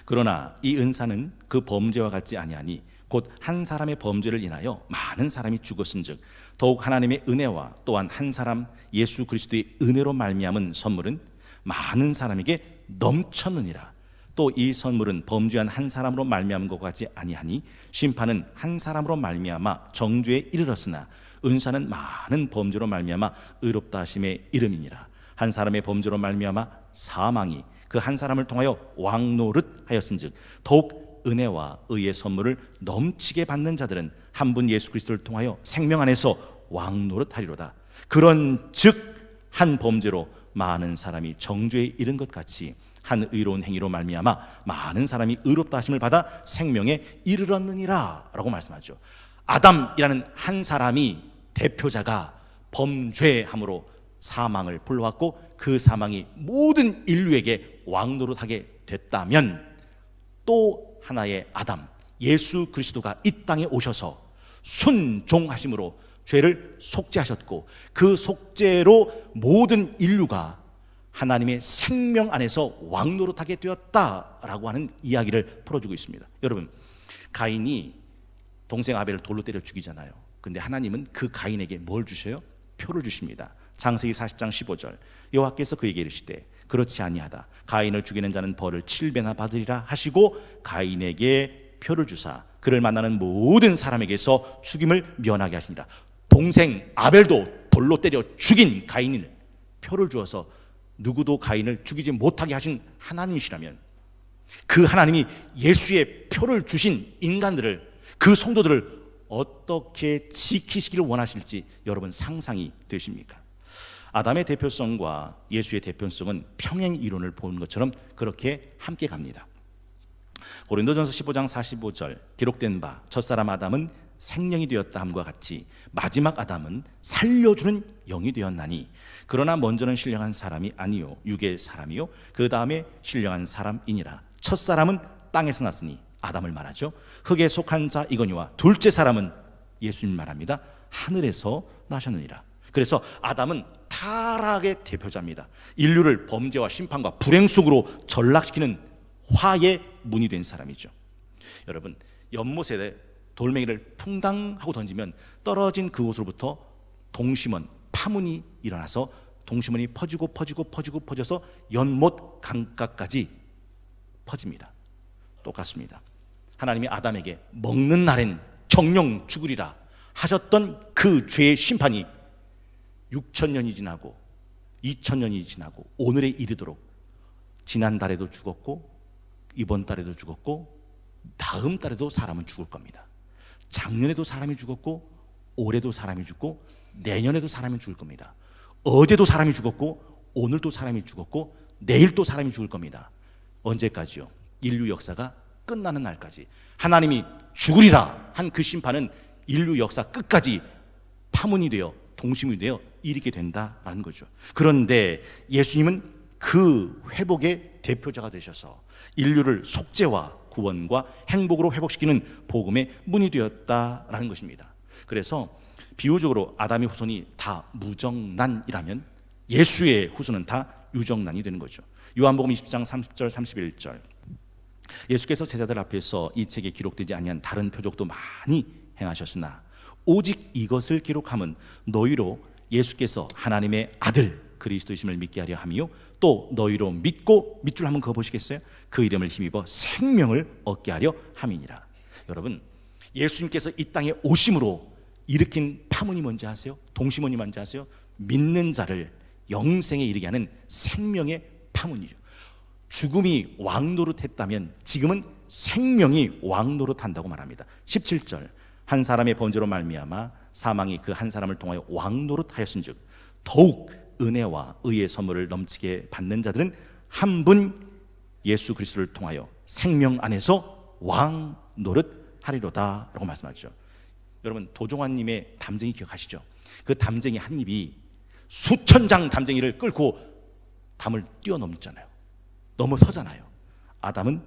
그러나 이 은사는 그 범죄와 같지 아니하니 곧 한 사람의 범죄를 인하여 많은 사람이 죽었은즉 더욱 하나님의 은혜와 또한 한 사람 예수 그리스도의 은혜로 말미암은 선물은 많은 사람에게 넘쳤느니라. 또 이 선물은 범죄한 한 사람으로 말미암은 것 같지 아니하니 심판은 한 사람으로 말미암아 정죄에 이르렀으나 은사는 많은 범죄로 말미암아 의롭다 하심의 이름이니라. 한 사람의 범죄로 말미암아 사망이 그 한 사람을 통하여 왕노릇 하였은즉 더욱 은혜와 의의 선물을 넘치게 받는 자들은 한 분 예수 그리스도를 통하여 생명 안에서 왕노릇 하리로다. 그런즉 한 범죄로 많은 사람이 정죄에 이른 것 같이 한 의로운 행위로 말미암아 많은 사람이 의롭다 하심을 받아 생명에 이르렀느니라 라고 말씀하죠. 아담이라는 한 사람이 대표자가 범죄함으로 사망을 불러왔고 그 사망이 모든 인류에게 왕노릇하게 됐다면 또 하나의 아담 예수 그리스도가 이 땅에 오셔서 순종하심으로 죄를 속죄하셨고 그 속죄로 모든 인류가 하나님의 생명 안에서 왕노릇하게 되었다라고 하는 이야기를 풀어주고 있습니다. 여러분, 가인이 동생 아벨을 돌로 때려 죽이잖아요. 근데 하나님은 그 가인에게 뭘 주셔요? 표를 주십니다. 창세기 40장 15절 여호와께서 그에게 이르시되 그렇지 아니하다 가인을 죽이는 자는 벌을 7배나 받으리라 하시고 가인에게 표를 주사 그를 만나는 모든 사람에게서 죽임을 면하게 하시니라. 동생 아벨도 돌로 때려 죽인 가인을 표를 주어서 누구도 가인을 죽이지 못하게 하신 하나님이시라면 그 하나님이 예수의 표를 주신 인간들을, 그 성도들을 어떻게 지키시기를 원하실지 여러분 상상이 되십니까? 아담의 대표성과 예수의 대표성은 평행 이론을 보는 것처럼 그렇게 함께 갑니다. 고린도전서 15장 45절 기록된 바 첫사람 아담은 생령이 되었다 함과 같이 마지막 아담은 살려주는 영이 되었나니 그러나 먼저는 신령한 사람이 아니요 육의 사람이요 그 다음에 신령한 사람이니라. 첫사람은 땅에서 났으니 아담을 말하죠. 흙에 속한 자 이거니와 둘째 사람은 예수님 말합니다. 하늘에서 나셨느니라. 그래서 아담은 타락의 대표자입니다. 인류를 범죄와 심판과 불행 속으로 전락시키는 화의 문이 된 사람이죠. 여러분, 연못에 돌멩이를 퐁당하고 던지면 떨어진 그곳으로부터 동심원, 파문이 일어나서 동심원이 퍼져서 연못 강가까지 퍼집니다. 똑같습니다. 하나님이 아담에게 먹는 날엔 정령 죽으리라 하셨던 그 죄의 심판이 6,000년이 지나고 2,000년이 지나고 오늘에 이르도록 지난달에도 죽었고 이번 달에도 죽었고 다음 달에도 사람은 죽을 겁니다. 작년에도 사람이 죽었고 올해도 사람이 죽고 내년에도 사람이 죽을 겁니다. 어제도 사람이 죽었고 오늘도 사람이 죽었고 내일도 사람이 죽을 겁니다. 언제까지요? 인류 역사가 끝나는 날까지. 하나님이 죽으리라 한 그 심판은 인류 역사 끝까지 파문이 되어 동심이 되어 이르게 된다라는 거죠. 그런데 예수님은 그 회복의 대표자가 되셔서 인류를 속죄와 구원과 행복으로 회복시키는 복음의 문이 되었다라는 것입니다. 그래서 비유적으로 아담의 후손이 다 무정난이라면 예수의 후손은 다 유정난이 되는 거죠. 요한복음 20장 30절 31절 예수께서 제자들 앞에서 이 책에 기록되지 아니한 다른 표적도 많이 행하셨으나 오직 이것을 기록함은 너희로 예수께서 하나님의 아들 그리스도이심을 믿게 하려 함이요 또 너희로 믿고 밑줄 한번 그어 보시겠어요? 그 이름을 힘입어 생명을 얻게 하려 함이니라. 여러분, 예수님께서 이 땅에 오심으로 일으킨 파문이 뭔지 아세요? 동심원이 뭔지 아세요? 믿는 자를 영생에 이르게 하는 생명의 파문이죠. 죽음이 왕노릇했다면 지금은 생명이 왕노릇한다고 말합니다. 17절 한 사람의 범죄로 말미암아 사망이 그 한 사람을 통하여 왕노릇하였은즉 더욱 은혜와 의의 선물을 넘치게 받는 자들은 한 분 예수 그리스도를 통하여 생명 안에서 왕노릇하리로다 라고 말씀하죠. 여러분, 도종환님의 담쟁이 기억하시죠? 그 담쟁이 한 입이 수천 장 담쟁이를 끌고 담을 뛰어넘잖아요. 넘어서잖아요. 아담은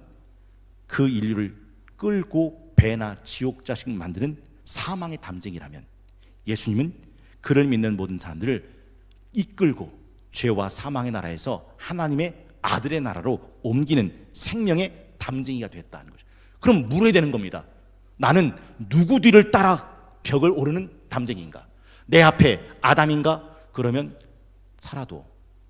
그 인류를 끌고 배나 지옥 자식 만드는 사망의 담쟁이라면 예수님은 그를 믿는 모든 사람들을 이끌고 죄와 사망의 나라에서 하나님의 아들의 나라로 옮기는 생명의 담쟁이가 됐다는 거죠. 그럼 물어야 되는 겁니다. 나는 누구 뒤를 따라 벽을 오르는 담쟁이인가? 내 앞에 아담인가? 그러면 살아도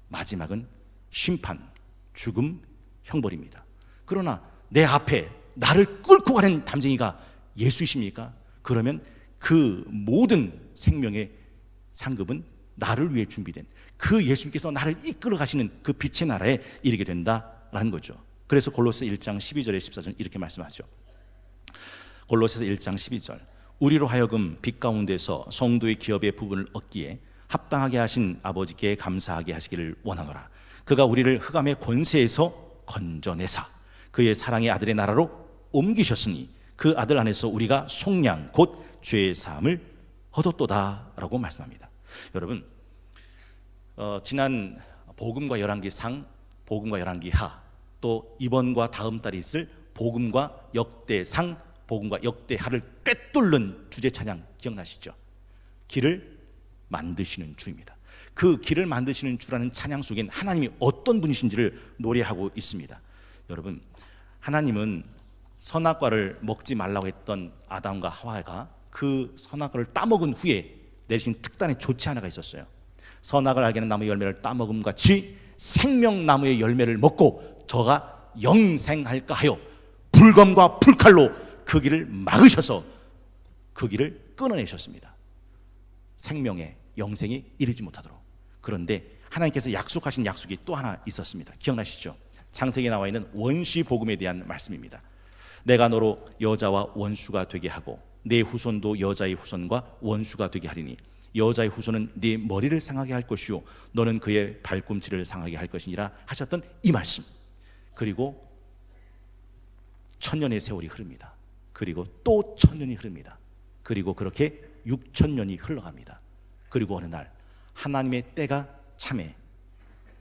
마지막은 심판, 죽음, 형벌입니다. 그러나 내 앞에 나를 끌고 가는 담쟁이가 예수이십니까? 그러면 그 모든 생명의 상급은 나를 위해 준비된 그 예수님께서 나를 이끌어 가시는 그 빛의 나라에 이르게 된다라는 거죠. 그래서 골로새 1장 12절에 14절 이렇게 말씀하죠. 골로새서 1장 12절 우리로 하여금 빛 가운데서 성도의 기업의 부분을 얻기에 합당하게 하신 아버지께 감사하게 하시기를 원하노라. 그가 우리를 흑암의 권세에서 건져내사 그의 사랑의 아들의 나라로 옮기셨으니 그 아들 안에서 우리가 속량 곧 죄의 사함을 얻었도다라고 말씀합니다. 여러분, 지난 복음과 열왕기 상, 복음과 열왕기 하, 또 이번과 다음 달에 있을 복음과 역대상, 복음과 역대하를 꿰뚫는 주제 찬양 기억나시죠? 길을 만드시는 주입니다. 그 길을 만드시는 주라는 찬양 속엔 하나님이 어떤 분이신지를 노래하고 있습니다. 여러분, 하나님은 선악과를 먹지 말라고 했던 아담과 하와가 그 선악과를 따먹은 후에 내리신 특단의 조치 하나가 있었어요. 선악을 알게 하는 나무의 열매를 따먹음 같이 생명나무의 열매를 먹고 저가 영생할까 하여 불검과 불칼로 그 길을 막으셔서 그 길을 끊어내셨습니다. 생명의 영생이 이르지 못하도록. 그런데 하나님께서 약속하신 약속이 또 하나 있었습니다. 기억나시죠? 창세기에 나와 있는 원시 복음에 대한 말씀입니다. 내가 너로 여자와 원수가 되게 하고 내 후손도 여자의 후손과 원수가 되게 하리니 여자의 후손은 네 머리를 상하게 할 것이요 너는 그의 발꿈치를 상하게 할 것이니라 하셨던 이 말씀. 그리고 천년의 세월이 흐릅니다. 그리고 또 천년이 흐릅니다. 그리고 그렇게 6천년이 흘러갑니다. 그리고 어느 날 하나님의 때가 참에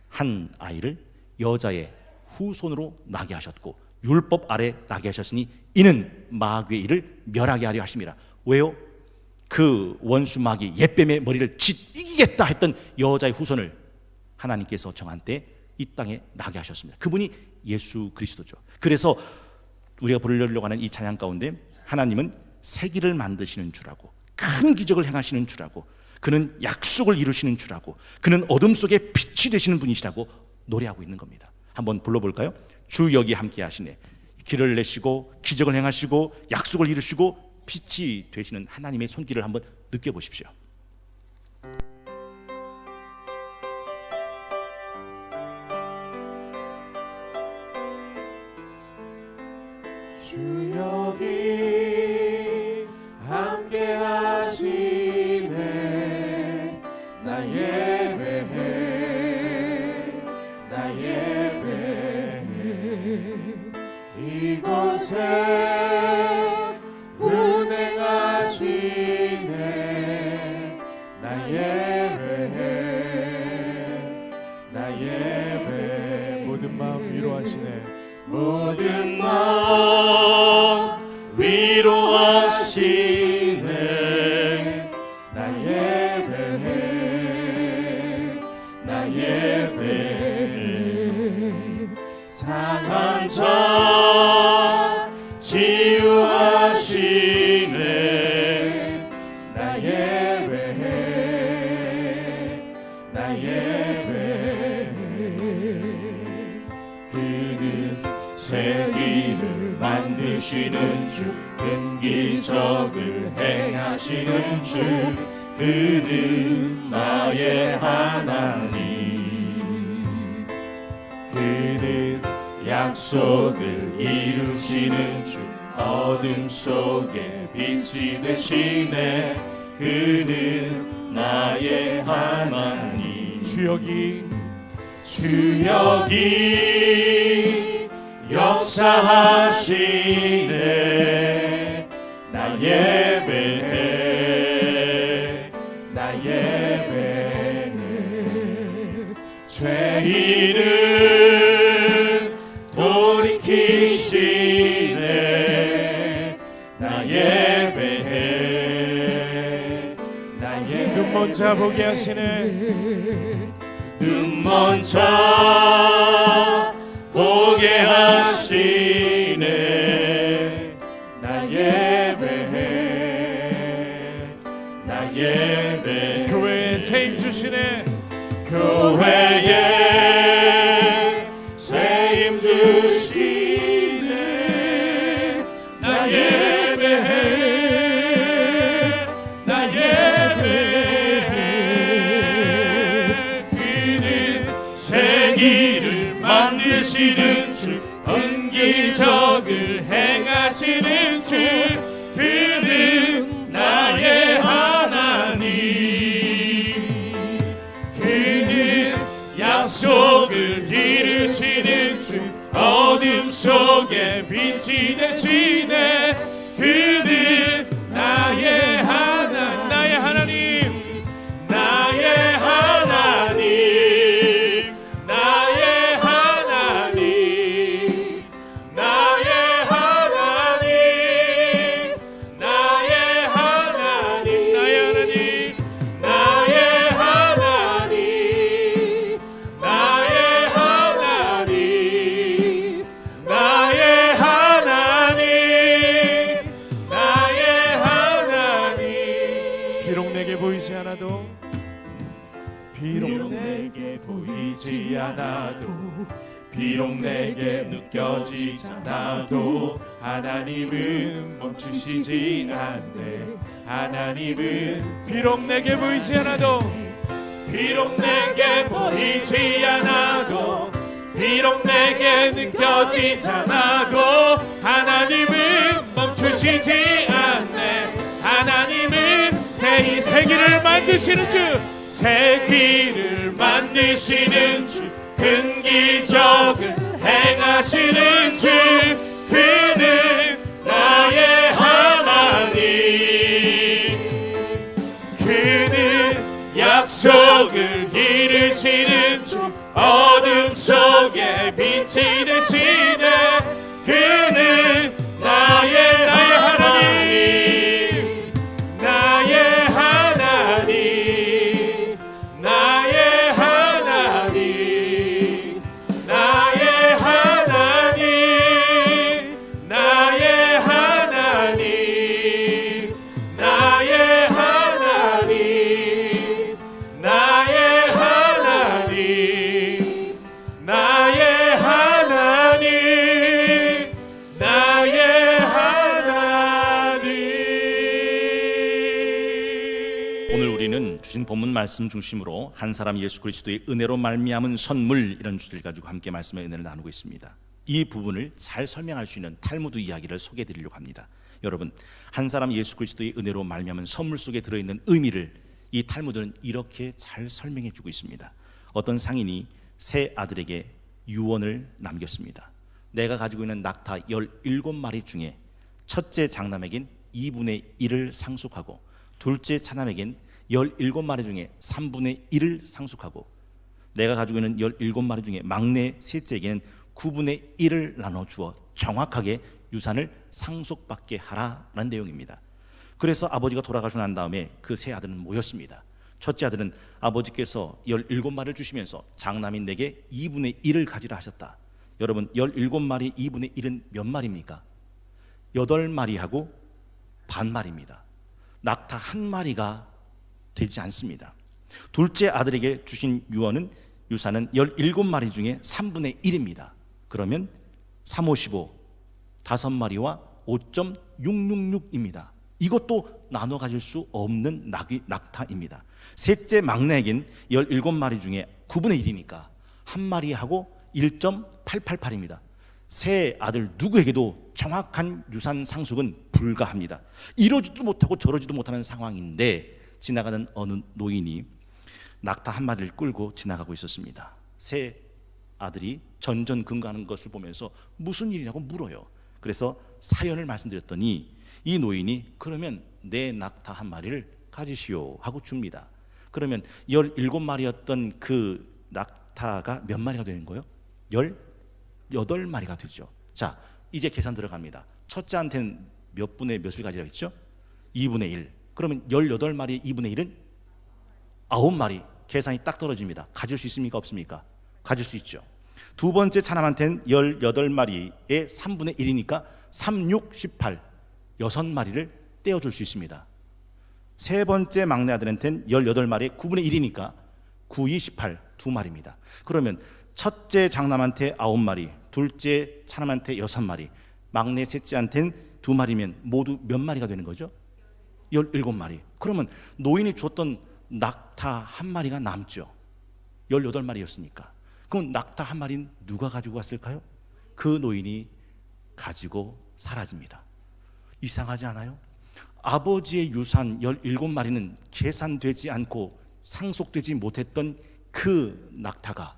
한 아이를 여자의 후손으로 나게 하셨고 율법 아래 나게 하셨으니 이는 마귀의 일을 멸하게 하려 하심이라. 왜요? 그 원수 마귀 옛뱀의 머리를 이기겠다 했던 여자의 후손을 하나님께서 정한 때 이 땅에 나게 하셨습니다. 그분이 예수 그리스도죠. 그래서 우리가 부르려고 하는 이 찬양 가운데 하나님은 세기를 만드시는 주라고, 큰 기적을 행하시는 주라고, 그는 약속을 이루시는 주라고, 그는 어둠 속에 빛이 되시는 분이시라고 노래하고 있는 겁니다. 한번 불러볼까요? 주 여기 함께 하시네. 길을 내시고 기적을 행하시고 약속을 이루시고 빛이 되시는 하나님의 손길을 한번 느껴보십시오. 주 여기 함께 하시네. 나 예배해, 나 예배해. 이곳에 운행하시네. 나 예배해, 나 예배해. 모든 마음 위로하시네. 모든 마음 위로하시네. 나 예배해, 나 예배해. 상한 자 치유하시네. 나 예배해, 나 예배해. 그는 세기를 만드시는 주, 큰 기적을 행하시는 주, 그는 나의 하나님. 그는 약속을 이루시는 주, 어둠 속에 빛이 되시네. 그는 나의 하나님. 주 여기, 주 여기 역사하시네. 나 예배해, 나 예배해. 죄인을 돌이키시네. 나 예배해, 나 예배해. 눈먼 자 보게 하시네. 눈먼 자 보게 하시네. 나 예배해, 나 예배해. 교회에 세임 주시네. 교회에 세임 주시네. 나 예배해, 나 예배해. 그는 세기를 만드시는 주, 큰 기적을 행하시는 주, 그는 나의 하나님. 그는 약속을 이루시는 주, 어둠 속에 빛이 되시네. 그는 나의 하나님, 나의 하나님, 나의 하나님, 나의 하나님, 나의 하나님, 나의 하나님, 나의 하나님, 나의 하나님, 나의 하나님, 나의 하나님, 나의 하나님. 비록 내게 보이지 않아도, 비록 내게 보이지 않아도 비록 내게 느껴지지 않아도 하나님은 멈추시지 않네. 하나님은 비록 내게 보이지 않아도 비록 내게 보이지 않아도 비록 내게 느껴지지 않아도 하나님은 멈추시지 않네. 하나님은 새 길을 만드시는 주, 새 길을 만드시는 주, 큰 기적을 행하시는 주, 그는 나의 하나님, 그는 약속을 이루시는 주, 어둠 속에 빛이 되시네. 그는 나의 하나님, 나의 하나님, 나의 하나님, 나의 하나님, 나의 하나님, 나의 하나님, 나의 하나님, 나의 하나님, 나의 하나님. 오늘 우리는 주신 본문 말씀 중심으로 한 사람 예수 그리스도의 은혜로 말미암은 선물, 이런 주제를 가지고 함께 말씀의 은혜를 나누고 있습니다. 이 부분을 잘 설명할 수 있는 탈무드 이야기를 소개해 드리려고 합니다. 여러분, 한 사람 예수 그리스도의 은혜로 말미암은 선물 속에 들어있는 의미를 이 탈무드는 이렇게 잘 설명해 주고 있습니다. 어떤 상인이 세 아들에게 유언을 남겼습니다. 내가 가지고 있는 낙타 17마리 중에 첫째 장남에겐 2분의 1을 상속하고, 둘째 차남에겐 17마리 중에 3분의 1을 상속하고, 내가 가지고 있는 17마리 중에 막내 셋째에게는 9분의 1을 나눠주어 정확하게 유산을 상속받게 하라라는 내용입니다. 그래서 아버지가 돌아가시고 난 다음에 그 세 아들은 모였습니다. 첫째 아들은 아버지께서 17마리를 주시면서 장남인 내게 2분의 1을 가지라 하셨다. 여러분, 17마리 2분의 1은 몇 마리입니까? 8마리하고 반 마리입니다. 낙타 한 마리가 되지 않습니다. 둘째 아들에게 주신 유산은 17마리 중에 3분의 1입니다. 그러면 3, 5, 15, 5마리와 5.666입니다. 이것도 나눠 가질 수 없는 낙타입니다. 셋째 막내에겐 17마리 중에 9분의 1이니까 한 마리하고 1.888입니다. 세 아들 누구에게도 정확한 유산 상속은 불가합니다. 이러지도 못하고 저러지도 못하는 상황인데, 지나가는 어느 노인이 낙타 한 마리를 끌고 지나가고 있었습니다. 세 아들이 전전긍긍하는 것을 보면서 무슨 일이냐고 물어요. 그래서 사연을 말씀드렸더니 이 노인이 그러면 내 낙타 한 마리를 가지시오 하고 줍니다. 그러면 17마리였던 그 낙타가 몇 마리가 되는 거예요? 18마리가 되죠. 자, 이제 계산 들어갑니다. 첫째한테는 몇 분의 몇을 가지라고 했죠? 2분의 1. 그러면 18마리의 2분의 1은 9마리. 계산이 딱 떨어집니다. 가질 수 있습니까? 없습니까? 가질 수 있죠. 두 번째 차남한테는 18마리의 3분의 1이니까 3, 6, 18, 6마리를 떼어줄 수 있습니다. 세 번째 막내 아들한테는 18마리의 9분의 1이니까 9, 2, 18, 2마리입니다. 그러면 첫째 장남한테 9마리, 둘째 차남한테 6마리, 막내 셋째한테는 2마리면 모두 몇 마리가 되는 거죠? 17마리. 그러면 노인이 줬던 낙타 한 마리가 남죠. 18마리였으니까. 그럼 낙타 한 마리는 누가 가지고 갔을까요? 그 노인이 가지고 사라집니다. 이상하지 않아요? 아버지의 유산 17마리는 계산되지 않고 상속되지 못했던 그 낙타가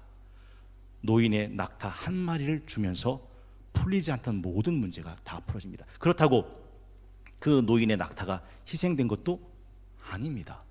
노인의 낙타 한 마리를 주면서 풀리지 않던 모든 문제가 다 풀어집니다. 그렇다고 그 노인의 낙타가 희생된 것도 아닙니다.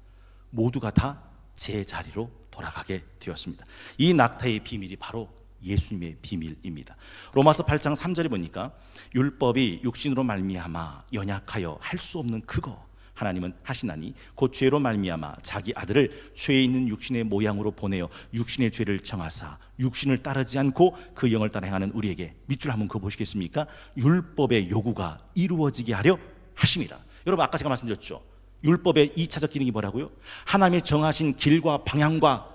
모두가 다 제자리로 돌아가게 되었습니다. 이 낙타의 비밀이 바로 예수님의 비밀입니다. 로마서 8장 3절에 보니까 율법이 육신으로 말미암아 연약하여 할 수 없는 그거 하나님은 하시나니 곧 죄로 말미암아 자기 아들을 죄 있는 육신의 모양으로 보내어 육신의 죄를 정하사 육신을 따르지 않고 그 영을 따라 행하는 우리에게 밑줄 한번 그어보시겠습니까? 율법의 요구가 이루어지게 하려 하심이라. 여러분, 아까 제가 말씀드렸죠. 율법의 2차적 기능이 뭐라고요? 하나님의 정하신 길과 방향과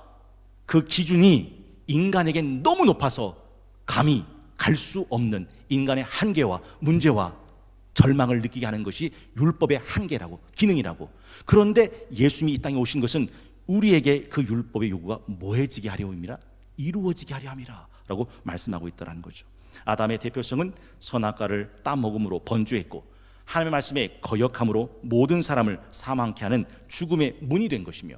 그 기준이 인간에겐 너무 높아서 감히 갈 수 없는 인간의 한계와 문제와 절망을 느끼게 하는 것이 율법의 한계라고, 기능이라고. 그런데 예수님이 이 땅에 오신 것은 우리에게 그 율법의 요구가 뭐해지게 하려 함이라, 이루어지게 하려 함이라 라고 말씀하고 있다는 거죠. 아담의 대표성은 선악과를 따먹음으로 번주했고, 하나님의 말씀에 거역함으로 모든 사람을 사망케 하는 죽음의 문이 된 것이며,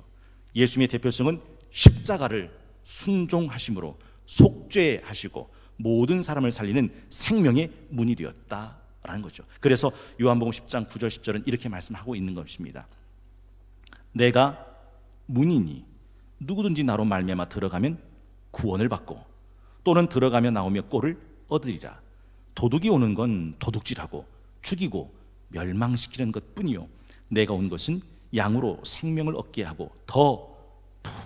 예수님의 대표성은 십자가를 순종하심으로 속죄하시고 모든 사람을 살리는 생명의 문이 되었다라는 거죠. 그래서 요한복음 10장 9절 10절은 이렇게 말씀하고 있는 것입니다. 내가 문이니 누구든지 나로 말미암아 들어가면 구원을 받고 또는 들어가며 나오며 꼴을 얻으리라. 도둑이 오는 건 도둑질하고 죽이고 멸망시키는 것뿐이요, 내가 온 것은 양으로 생명을 얻게 하고 더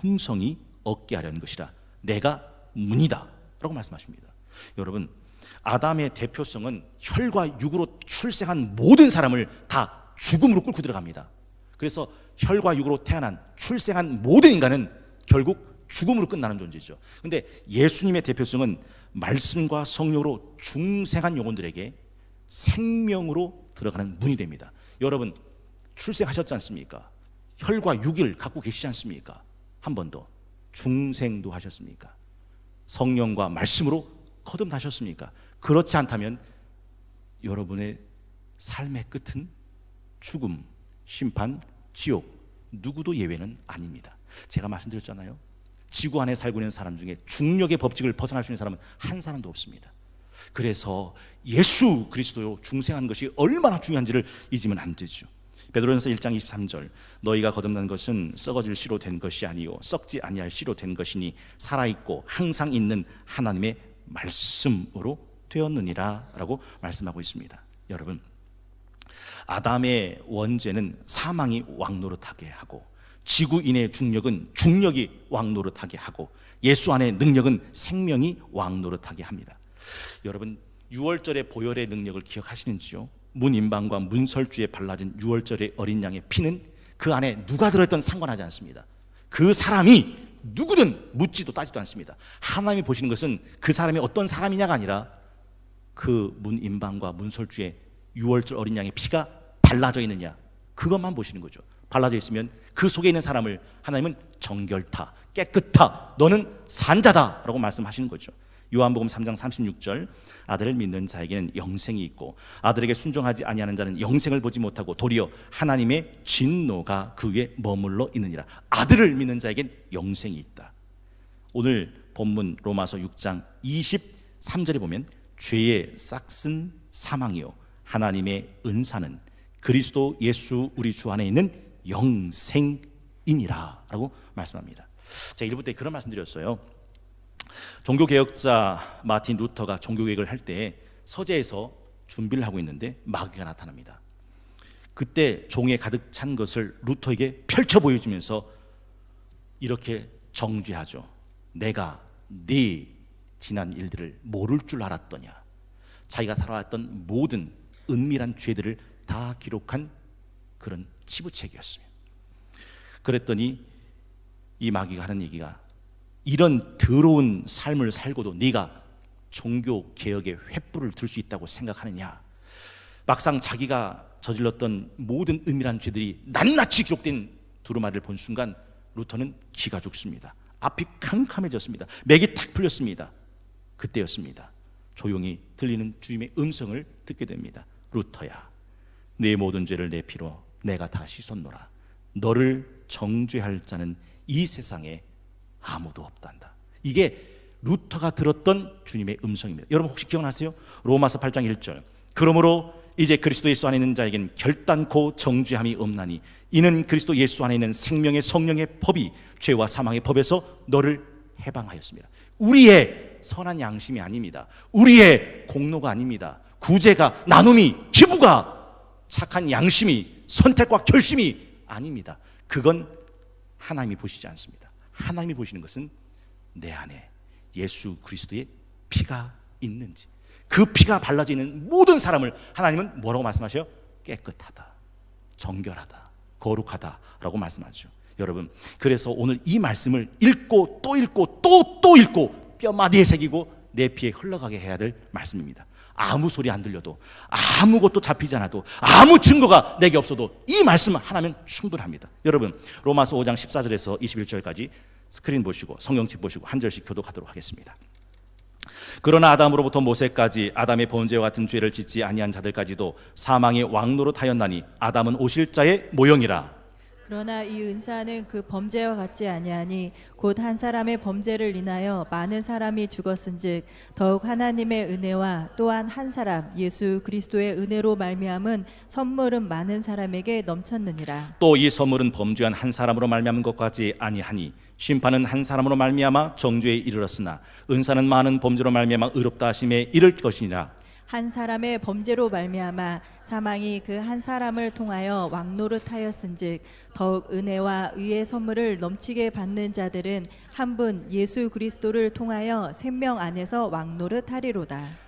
풍성히 얻게 하려는 것이라. 내가 문이다 라고 말씀하십니다. 여러분, 아담의 대표성은 혈과 육으로 출생한 모든 사람을 다 죽음으로 끌고 들어갑니다. 그래서 혈과 육으로 태어난, 출생한 모든 인간은 결국 죽음으로 끝나는 존재죠. 근데 예수님의 대표성은 말씀과 성령으로 중생한 영혼들에게 생명으로 들어가는 문이 됩니다. 여러분, 출생하셨지 않습니까? 혈과 육을 갖고 계시지 않습니까? 한 번 더, 중생도 하셨습니까? 성령과 말씀으로 거듭나셨습니까? 그렇지 않다면 여러분의 삶의 끝은 죽음, 심판, 지옥, 누구도 예외는 아닙니다. 제가 말씀드렸잖아요. 지구 안에 살고 있는 사람 중에 중력의 법칙을 벗어날 수 있는 사람은 한 사람도 없습니다. 그래서 예수 그리스도요 중생한 것이 얼마나 중요한지를 잊으면 안 되죠. 베드로전서 1장 23절, 너희가 거듭난 것은 썩어질 씨로 된 것이 아니요 썩지 아니할 씨로 된 것이니 살아있고 항상 있는 하나님의 말씀으로 되었느니라 라고 말씀하고 있습니다. 여러분, 아담의 원죄는 사망이 왕노릇하게 하고, 지구인의 중력은 중력이 왕노릇하게 하고, 예수 안의 능력은 생명이 왕노릇하게 합니다. 여러분, 유월절의 보혈의 능력을 기억하시는지요? 문인방과 문설주에 발라진 유월절의 어린 양의 피는 그 안에 누가 들어있든 상관하지 않습니다. 그 사람이 누구든 묻지도 따지도 않습니다. 하나님이 보시는 것은 그 사람이 어떤 사람이냐가 아니라 그 문인방과 문설주에 유월절 어린 양의 피가 발라져 있느냐, 그것만 보시는 거죠. 발라져 있으면 그 속에 있는 사람을 하나님은 정결타, 깨끗하, 너는 산자다 라고 말씀하시는 거죠. 요한복음 3장 36절, 아들을 믿는 자에게는 영생이 있고 아들에게 순종하지 아니하는 자는 영생을 보지 못하고 도리어 하나님의 진노가 그 위에 머물러 있느니라. 아들을 믿는 자에겐 영생이 있다. 오늘 본문 로마서 6장 23절에 보면 죄의 싹슨 사망이요 하나님의 은사는 그리스도 예수 우리 주 안에 있는 영생이니라 라고 말씀합니다. 제가 1부 때 그런 말씀 드렸어요. 종교개혁자 마틴 루터가 종교개혁을 할 때 서재에서 준비를 하고 있는데 마귀가 나타납니다. 그때 종에 가득 찬 것을 루터에게 펼쳐 보여주면서 이렇게 정죄하죠. 내가 네 지난 일들을 모를 줄 알았더냐. 자기가 살아왔던 모든 은밀한 죄들을 다 기록한 그런 치부책이었습니다. 그랬더니 이 마귀가 하는 얘기가, 이런 더러운 삶을 살고도 네가 종교 개혁의 횃불을 들 수 있다고 생각하느냐. 막상 자기가 저질렀던 모든 은밀한 죄들이 낱낱이 기록된 두루마리를 본 순간 루터는 기가 죽습니다. 앞이 캄캄해졌습니다. 맥이 탁 풀렸습니다. 그때였습니다. 조용히 들리는 주님의 음성을 듣게 됩니다. 루터야, 네 모든 죄를 내 피로 내가 다 씻었노라. 너를 정죄할 자는 이 세상에 아무도 없단다. 이게 루터가 들었던 주님의 음성입니다. 여러분 혹시 기억나세요? 로마서 8장 1절, 그러므로 이제 그리스도 예수 안에 있는 자에겐 결단코 정죄함이 없나니 이는 그리스도 예수 안에 있는 생명의 성령의 법이 죄와 사망의 법에서 너를 해방하였습니다. 우리의 선한 양심이 아닙니다. 우리의 공로가 아닙니다. 구제가, 나눔이, 기부가, 착한 양심이, 선택과 결심이 아닙니다. 그건 하나님이 보시지 않습니다. 하나님이 보시는 것은 내 안에 예수 그리스도의 피가 있는지, 그 피가 발라져 있는 모든 사람을 하나님은 뭐라고 말씀하셔요? 깨끗하다, 정결하다, 거룩하다 라고 말씀하죠. 여러분, 그래서 오늘 이 말씀을 읽고 또 읽고 또 읽고 뼈마디에 새기고 내 피에 흘러가게 해야 될 말씀입니다. 아무 소리 안 들려도, 아무것도 잡히지 않아도, 아무 증거가 내게 없어도 이 말씀 하나면 충분합니다. 여러분, 로마서 5장 14절에서 21절까지 스크린 보시고 성경책 보시고 한 절씩 교독하도록 하겠습니다. 그러나 아담으로부터 모세까지 아담의 범죄와 같은 죄를 짓지 아니한 자들까지도 사망의 왕노릇하였나니 아담은 오실 자의 모형이라. 그러나 이 은사는 그 범죄와 같지 아니하니 곧 한 사람의 범죄를 인하여 많은 사람이 죽었은즉 더욱 하나님의 은혜와 또한 한 사람 예수 그리스도의 은혜로 말미암은 선물은 많은 사람에게 넘쳤느니라. 또 이 선물은 범죄한 한 사람으로 말미암은 것 같지 아니하니 심판은 한 사람으로 말미암아 정죄에 이르렀으나 은사는 많은 범죄로 말미암아 의롭다 하심에 이를 것이니라. 한 사람의 범죄로 말미암아 사망이 그 한 사람을 통하여 왕노릇하였은즉 더욱 은혜와 의의 선물을 넘치게 받는 자들은 한 분 예수 그리스도를 통하여 생명 안에서 왕노릇하리로다.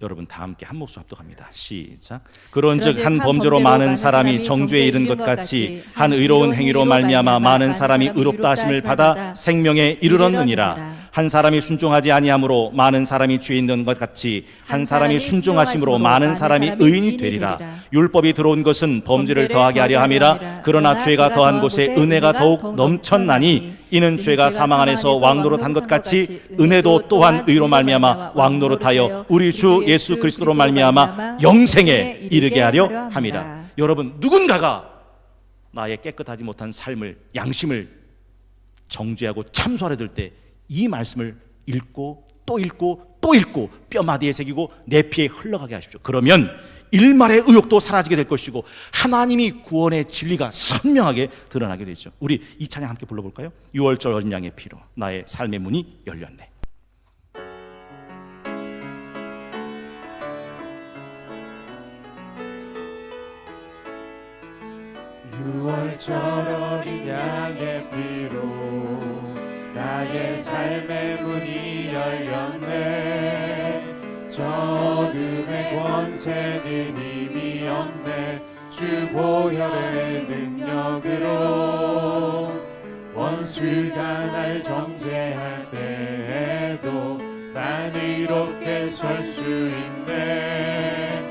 여러분 다 함께 한 목소리 합독합니다. 시작. 그런즉 한 범죄로 많은 사람이 정죄에 이른 것 같이 한 의로운 행위로 말미암아 많은 사람이 의롭다 하심을 받아 생명에 이르렀느니라. 한 사람이 순종하지 아니함으로 많은 사람이 죄 있는 것 같이 한 사람이 순종하심으로 많은 사람이 의인이 되리라. 율법이 들어온 것은 범죄를 더하게 하려 함이라. 그러나 죄가 더한 곳에 은혜가 더욱 넘쳤나니 이는 죄가 사망 안에서 왕노릇한 것 같이 은혜도 또한 의로 말미암아 왕노릇하여 우리 주 예수 그리스도로 말미암아 영생에 이르게 하려 함이라. 여러분, 누군가가 나의 깨끗하지 못한 삶을, 양심을 정죄하고 참소하려 들 때 이 말씀을 읽고 또 읽고 또 읽고 뼈마디에 새기고 내 피에 흘러가게 하십시오. 그러면 일말의 의욕도 사라지게 될 것이고 하나님이 구원의 진리가 선명하게 드러나게 되죠. 우리 이 찬양 함께 불러볼까요? 6월절 어린 양의 피로 나의 삶의 문이 열렸네. 유월절 어린 양의 피로 나의 삶의 문이 열렸네. 저 어둠의 권세는 이미 없네. 주 보혈의 능력으로 원수가 날 정죄할 때에도 난 이렇게 설 수 있네.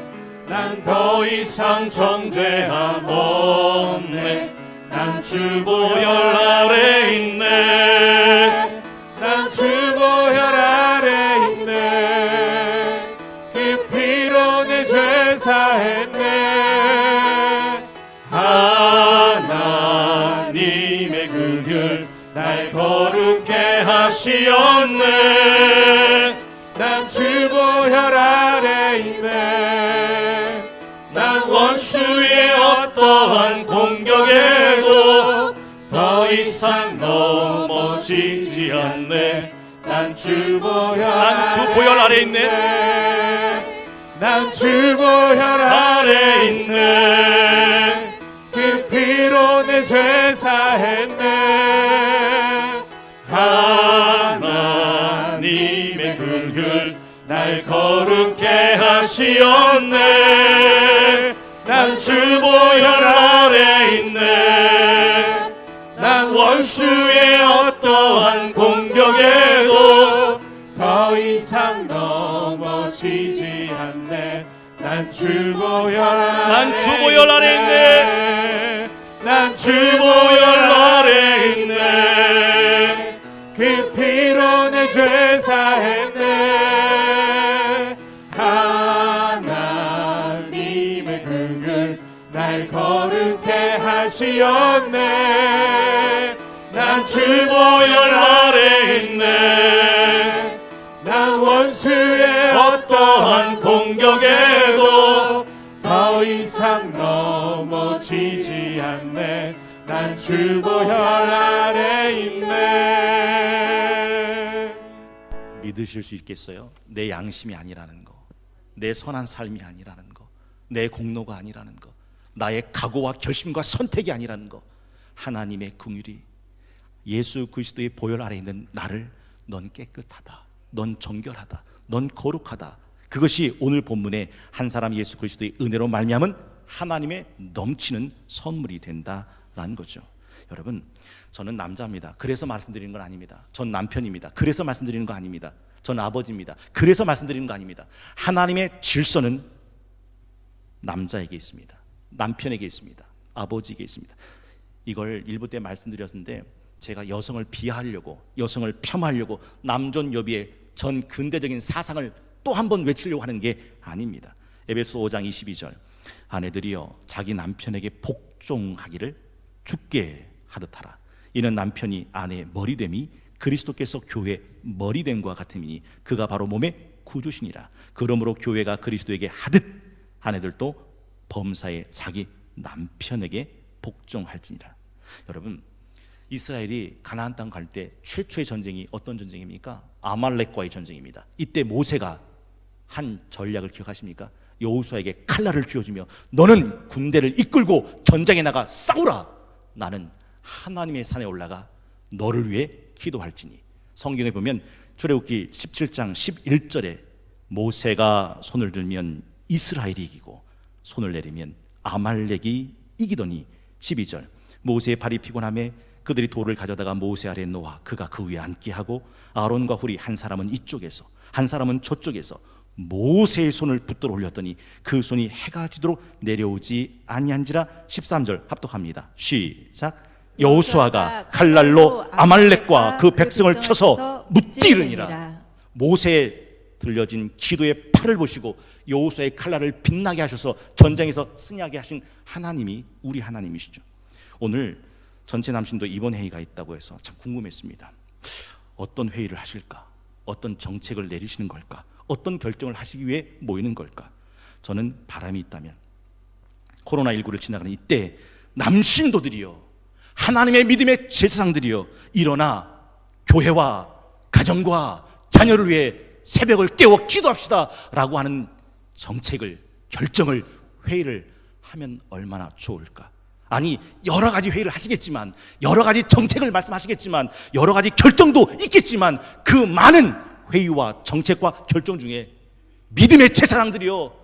난 더 이상 정죄함 없네. 난 주 보혈 아래 있네. 난 주 보혈 아래 있네. 그 피로 내 죄 사했네. 하나님의 긍휼 날 거룩해 하시었네. 난 주 보혈 아래 있네. 난 원수의 어떠한 공격에도 더 이상 넘어지지 않네. 난 주 보혈 아래 있네. 난 주 보혈 아래 있네. 그 피로 내 죄 사했네. 하나님의 긍휼 날 거룩해 하시었네. 난 주 보혈 아래 있네. 난 원수의 어떠한 공격에도 더 이상 넘어지지 않네. 난 주 보혈 아래 있네. 난 주 보혈 아래 있네. 그 피로 내 죄 사했네. 하나님의 긍휼 날 거룩해 하시었네. 난 주 보혈 아래 있네. 난 원수의 어떠한 공격에도 더 이상 넘어지지 않네. 난 주 보혈 아래 있네. 믿으실 수 있겠어요? 내 양심이 아니라는 거, 내 선한 삶이 아니라는 거, 내 공로가 아니라는 거, 나의 각오와 결심과 선택이 아니라는 거, 하나님의 긍휼이 예수 그리스도의 보혈 아래 있는 나를 넌 깨끗하다, 넌 정결하다, 넌 거룩하다. 그것이 오늘 본문에 한 사람 예수 그리스도의 은혜로 말미암은 하나님의 넘치는 선물이 된다라는 거죠. 여러분, 저는 남자입니다. 그래서 말씀드리는 건 아닙니다. 전 남편입니다. 그래서 말씀드리는 거 아닙니다. 전 아버지입니다. 그래서 말씀드리는 거 아닙니다. 하나님의 질서는 남자에게 있습니다. 남편에게 있습니다. 아버지에게 있습니다. 이걸 일부 때 말씀드렸는데 제가 여성을 비하하려고, 여성을 폄하하려고 남존여비의 전 근대적인 사상을 또 한 번 외치려고 하는 게 아닙니다. 에베소 5장 22절, 아내들이여 자기 남편에게 복종하기를 주께 하듯하라. 이는 남편이 아내의 머리됨이 그리스도께서 교회의 머리됨과 같음이니 그가 바로 몸의 구주시니라. 그러므로 교회가 그리스도에게 하듯 아내들도 범사에 자기 남편에게 복종할지니라. 여러분, 이스라엘이 가나안 땅 갈 때 최초의 전쟁이 어떤 전쟁입니까? 아말렉과의 전쟁입니다. 이때 모세가 한 전략을 기억하십니까? 여호수아에게 칼날을 쥐어주며 너는 군대를 이끌고 전장에 나가 싸우라. 나는 하나님의 산에 올라가 너를 위해 기도할지니. 성경에 보면 출애굽기 17장 11절에 모세가 손을 들면 이스라엘이 이기고 손을 내리면 아말렉이 이기더니 12절, 모세의 발이 피곤함에 그들이 돌을 가져다가 모세 아래에 놓아 그가 그 위에 앉게 하고 아론과 훌이 한 사람은 이쪽에서 한 사람은 저쪽에서 모세의 손을 붙들어 올렸더니 그 손이 해가 지도록 내려오지 아니한지라. 13절 합독합니다. 시작. 여호수아가 칼날로 아말렉과 그 백성을 쳐서 무찌르니라. 모세에 들려진 기도의 팔을 보시고 여호수아의 칼날을 빛나게 하셔서 전장에서 승리하게 하신 하나님이 우리 하나님이시죠. 오늘 전체 남신도 이번 회의가 있다고 해서 참 궁금했습니다. 어떤 회의를 하실까? 어떤 정책을 내리시는 걸까? 어떤 결정을 하시기 위해 모이는 걸까? 저는 바람이 있다면 코로나19를 지나가는 이때 남신도들이여, 하나님의 믿음의 제사장들이여, 일어나 교회와 가정과 자녀를 위해 새벽을 깨워 기도합시다 라고 하는 정책을, 결정을, 회의를 하면 얼마나 좋을까? 아니, 여러 가지 회의를 하시겠지만, 여러 가지 정책을 말씀하시겠지만, 여러 가지 결정도 있겠지만, 그 많은 회의와 정책과 결정 중에 믿음의 제사장들이여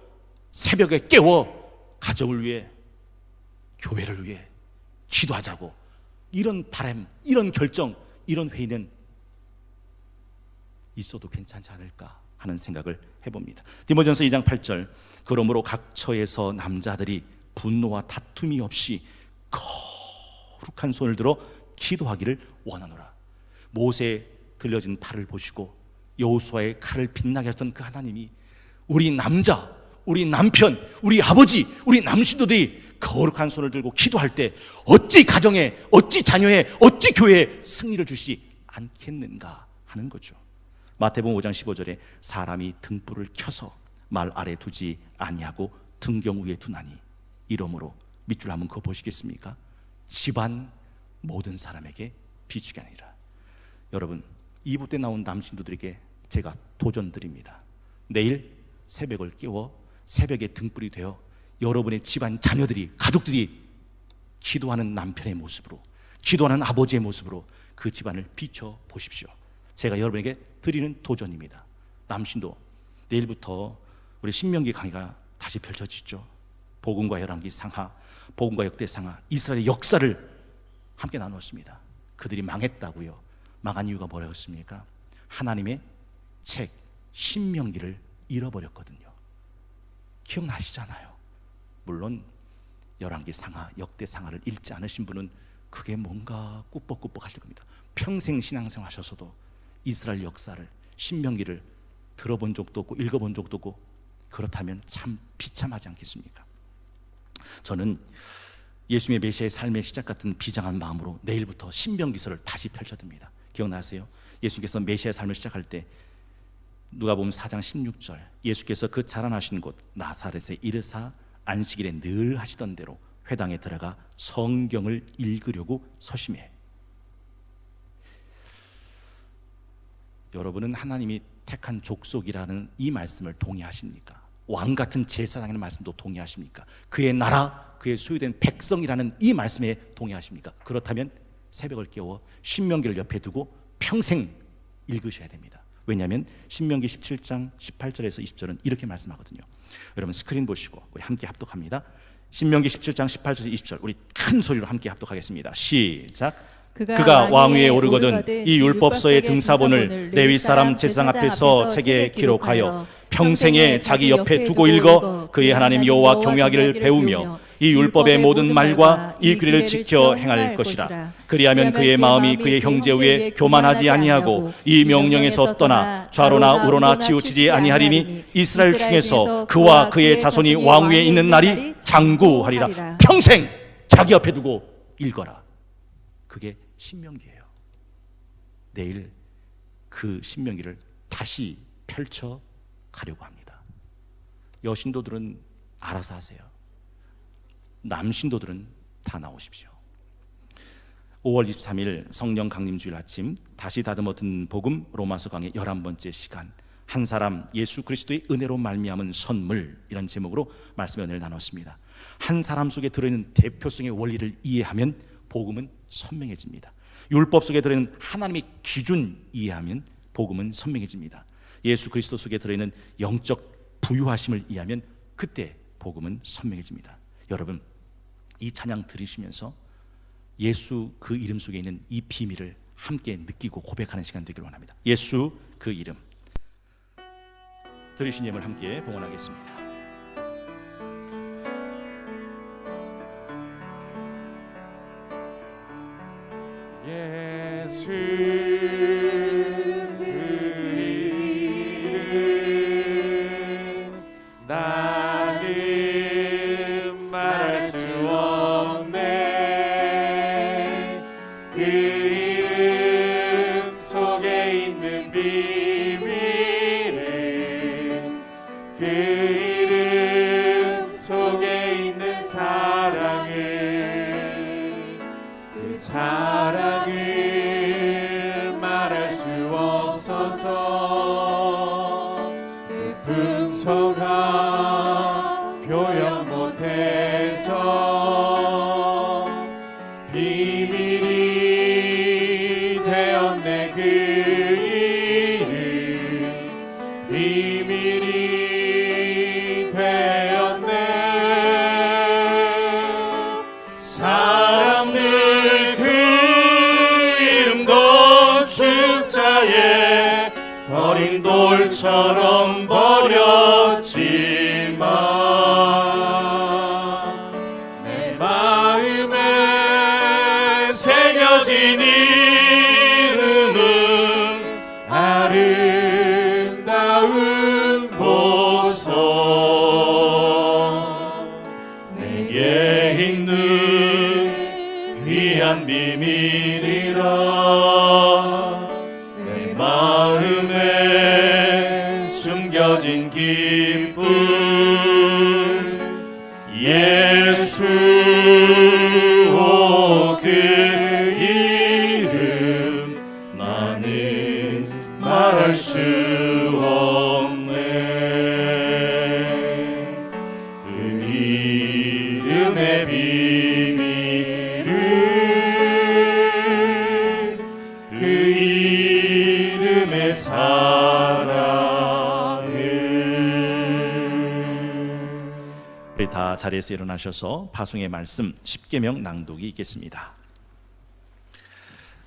새벽에 깨워 가족을 위해, 교회를 위해 기도하자고, 이런 바람, 이런 결정, 이런 회의는 있어도 괜찮지 않을까 하는 생각을 해봅니다. 디모데전서 2장 8절, 그러므로 각 처에서 남자들이 분노와 다툼이 없이 거룩한 손을 들어 기도하기를 원하노라. 모세에 들려진 팔을 보시고 여호수아의 칼을 빛나게 했던 그 하나님이 우리 남자, 우리 남편, 우리 아버지, 우리 남신도들이 거룩한 손을 들고 기도할 때 어찌 가정에, 어찌 자녀에, 어찌 교회에 승리를 주시지 않겠는가 하는 거죠. 마태복음 5장 15절에 사람이 등불을 켜서 말 아래 두지 아니하고 등경 위에 두나니 이러므로 밑줄 한번 그어 보시겠습니까? 집안 모든 사람에게 비추게 아니라. 여러분, 2부 때 나온 남신도들에게 제가 도전 드립니다. 내일 새벽을 깨워 새벽에 등불이 되어 여러분의 집안 자녀들이, 가족들이 기도하는 남편의 모습으로, 기도하는 아버지의 모습으로 그 집안을 비춰 보십시오. 제가 여러분에게 드리는 도전입니다. 남신도 내일부터 우리 신명기 강의가 다시 펼쳐지죠. 복음과 열왕기 상하, 복음과 역대 상하, 이스라엘의 역사를 함께 나누었습니다. 그들이 망했다고요. 망한 이유가 뭐였습니까? 하나님의 책 신명기를 잃어버렸거든요. 기억나시잖아요. 물론 열왕기 상하, 역대 상하를 읽지 않으신 분은 그게 뭔가 꾸벅꾸벅 하실 겁니다. 평생 신앙생활 하셔서도 이스라엘 역사를, 신명기를 들어본 적도 없고 읽어본 적도 없고, 그렇다면 참 비참하지 않겠습니까? 저는 예수님의 메시아의 삶의 시작 같은 비장한 마음으로 내일부터 신명기서를 다시 펼쳐듭니다. 기억나세요? 예수께서 메시아의 삶을 시작할 때 누가복음 4장 16절, 예수께서 그 자라나신 곳 나사렛에 이르사 안식일에 늘 하시던 대로 회당에 들어가 성경을 읽으려고 서심해. 여러분은 하나님이 택한 족속이라는 이 말씀을 동의하십니까? 왕 같은 제사장이라는 말씀도 동의하십니까? 그의 나라, 그의 소유된 백성이라는 이 말씀에 동의하십니까? 그렇다면 새벽을 깨워 신명기를 옆에 두고 평생 읽으셔야 됩니다. 왜냐하면 신명기 17장 18절에서 20절은 이렇게 말씀하거든요. 여러분 스크린 보시고 우리 함께 합독합니다. 신명기 17장 18절 20절 우리 큰 소리로 함께 합독하겠습니다. 시작. 그가 왕위에 오르거든 이 율법서의 등사본을 레위 사람 제사장 앞에서 책에 기록하여 평생에 자기 옆에 두고 읽어 그의 하나님 여호와 경외하기를 배우며 이 율법의 모든 말과 이 규례를 지켜 행할 것이라. 그리하면 그의 마음이 그의 형제 위에 교만하지 아니하고 이 명령에서 떠나 좌로나 우로나 치우치지 아니하리니 이스라엘 중에서 그와 그의 자손이 왕위에 있는 날이 장구하리라. 평생 자기 옆에 두고 읽어라. 그게 신명기예요. 내일 그 신명기를 다시 펼쳐 가려고 합니다. 여신도들은 알아서 하세요. 남신도들은 다 나오십시오. 5월 23일 성령 강림주일 아침 다시 다듬어 듣는 복음 로마서 강의 11번째 시간, 한 사람 예수 그리스도의 은혜로 말미암은 선물, 이런 제목으로 말씀의 은혜를 나눴습니다. 한 사람 속에 들어있는 대표성의 원리를 이해하면 복음은 선명해집니다. 율법 속에 들어있는 하나님의 기준 이해하면 복음은 선명해집니다. 예수 그리스도 속에 들어있는 영적 부유하심을 이해하면 그때 복음은 선명해집니다. 여러분, 이 찬양 들으시면서 예수 그 이름 속에 있는 이 비밀을 함께 느끼고 고백하는 시간 되기를 원합니다. 예수 그 이름, 들으신 예물 함께 봉헌하겠습니다. 예수 그 이름 나는 말할 수 없네. 그 이름 속에 있는 비밀을, 그 이름 속에 있는 사랑을, 그 사랑을 말할 수 없어서 그 풍성한 표현 못해서 비밀이 되었네. 그 이름 비밀이 되었네. 사람들 그 이름 건축자의 버린 돌처럼 버렸지만 내 마음에 새겨진 이름은 아름다운 보석, 내게 있는 귀한 비밀이라. 내 마음에 숨겨진 기쁨, 예수 그 이름 나는 말할 수 없네. 그 이름의 비밀을, 그 이름의 사랑을. 우리 다 자리에서 일어나셔서 파송의 말씀 십계명 낭독이 있겠습니다.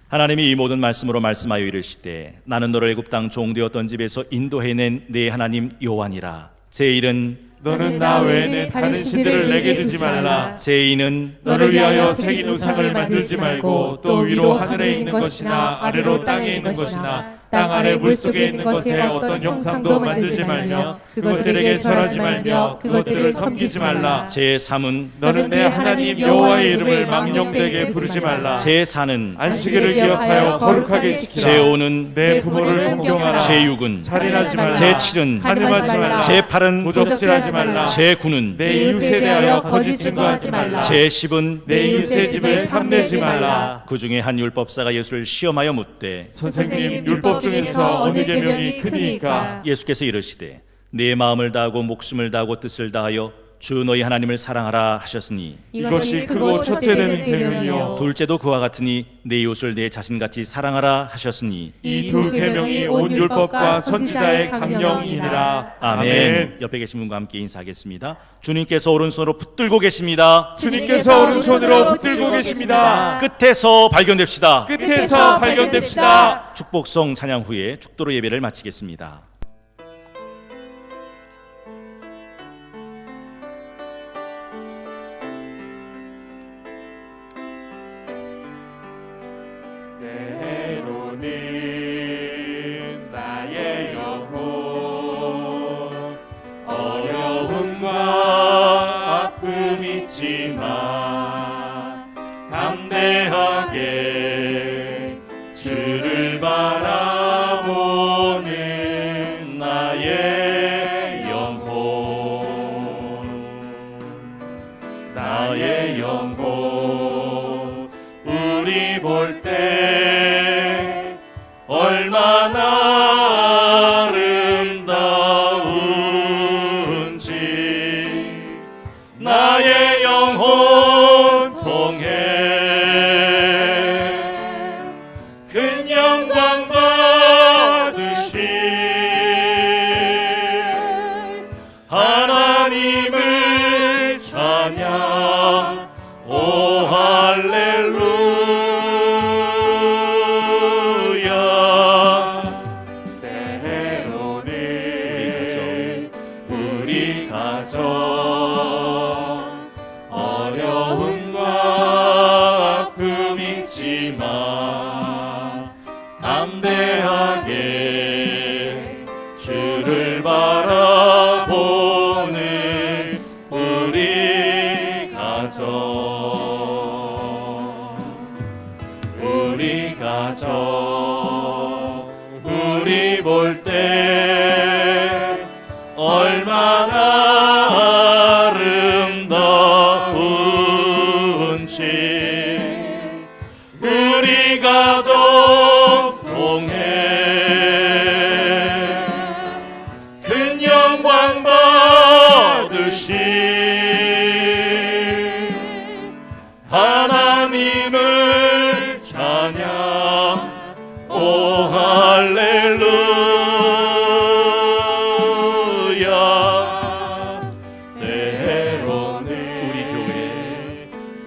하나님이 이 모든 말씀으로 말씀하여 이르시되 나는 너를 애굽 땅 종되었던 집에서 인도해낸 네 하나님 여호와니라. 제 일은 너는 나 외에는 다른 신들을 내게 두지 말라. 제 이는 너를 위하여 새긴 우상을 만들지 말고 또 위로 하늘에 있는 것이나 아래로 땅에 있는 것이나 땅 아래 물속에 있는 것에 어떤 형상도 만들지 말며 그것들에게 절하지 말며 그것들을 섬기지 말라. 제 3은 너는 내 하나님 여호와의 이름을 망령되게 부르지 말라. 제 4는 안식일을 기억하여 거룩하게 지키라. 제 5는 내 부모를 공경하라. 제 6은 살인하지 말라. 제 7은 간음하지 말라. 제 8은 도적질하지 말라. 제 9는 내 이웃에 대하여 거짓 증거하지 말라. 제 10은 내 이웃의 집을 탐내지 말라. 그 중에 한 율법사가 예수를 시험하여 묻되 선생님, 율법 중에서 어느 계명이 크니까? 예수께서 이르시되 내 마음을 다하고 목숨을 다하고 뜻을 다하여 주 너희 하나님을 사랑하라 하셨으니 이것이 크고 첫째 되는 계명이요 둘째도 그와 같으니 내 이웃을 내 자신같이 사랑하라 하셨으니 이 두 계명이 온 율법과 선지자의 강령이니라. 아멘. 옆에 계신 분과 함께 인사하겠습니다. 주님께서 오른손으로 붙들고 계십니다. 주님께서 오른손으로 붙들고 계십니다. 끝에서 발견됩시다. 끝에서 발견됩시다. 축복성 찬양 후에 축도로 예배를 마치겠습니다. 때로는 나의 영혼 어려움과 아픔 있지만 담대하게 주를 바라보는 나의 영혼 우리 볼 때 얼마나 아름다운지 나의 영혼 통해 큰 영광 받으신 하나님을 찬양 오 할렐루야. 때로는 우리 가정 어려움과 아픔 있지만 담대하게 주를 바라보는 우리 가정 우리 볼 때 얼마나 아름다운지 우리 가정 통해 큰 영광 받으신 하나님을 찬양 오 할렐루야. 때로는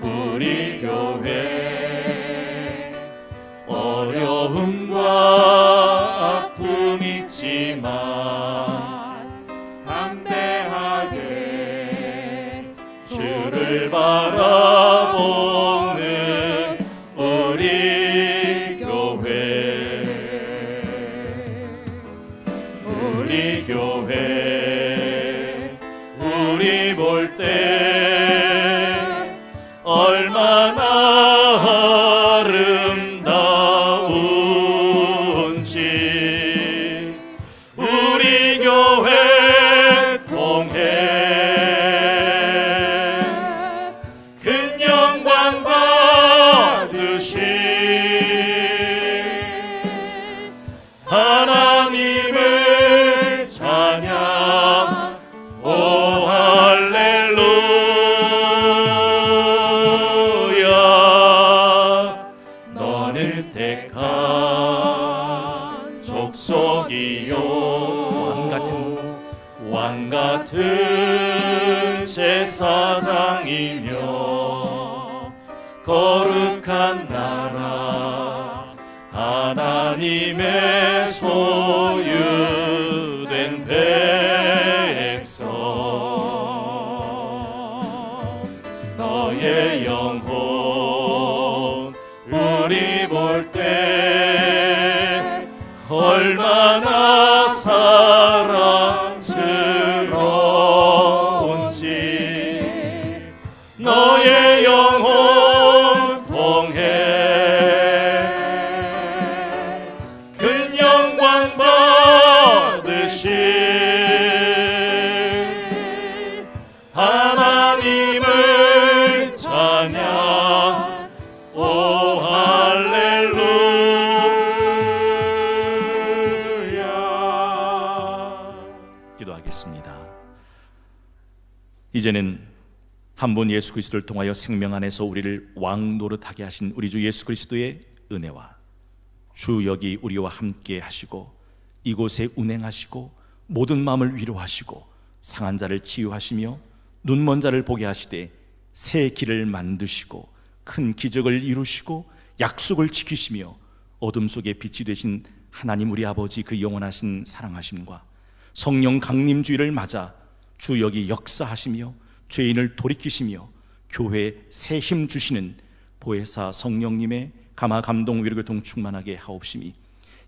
우리 교회 어려움과 아픔 있지만 담대하게 주를 바라보는 우리 교회 우리 볼 때 얼마나 아름다운지 우리 교회 통해 큰 영광 받으신 하나님을 찬양 오 할렐루야. 너는 택한 족속이요 왕같은 제사장이며 거룩한 나라 하나님의 소유된 백성 너의 영혼 우리 볼 때 얼마나 사랑스러운지 너의 영혼 통해 큰 영광 받으신 하나님을 찬양 오 할렐루야. 기도하겠습니다. 이 이제는 한 분 예수 그리스도를 통하여 생명 안에서 우리를 왕 노릇하게 하신 우리 주 예수 그리스도의 은혜와 주 여기 우리와 함께 하시고 이곳에 운행하시고 모든 마음을 위로하시고 상한 자를 치유하시며 눈먼 자를 보게 하시되 새 길을 만드시고 큰 기적을 이루시고 약속을 지키시며 어둠 속에 빛이 되신 하나님 우리 아버지 그 영원하신 사랑하심과 성령 강림주의를 맞아 주 여기 역사하시며 죄인을 돌이키시며 교회에 새 힘 주시는 보혜사 성령님의 감화 감동 위로 교통 충만하게 하옵심이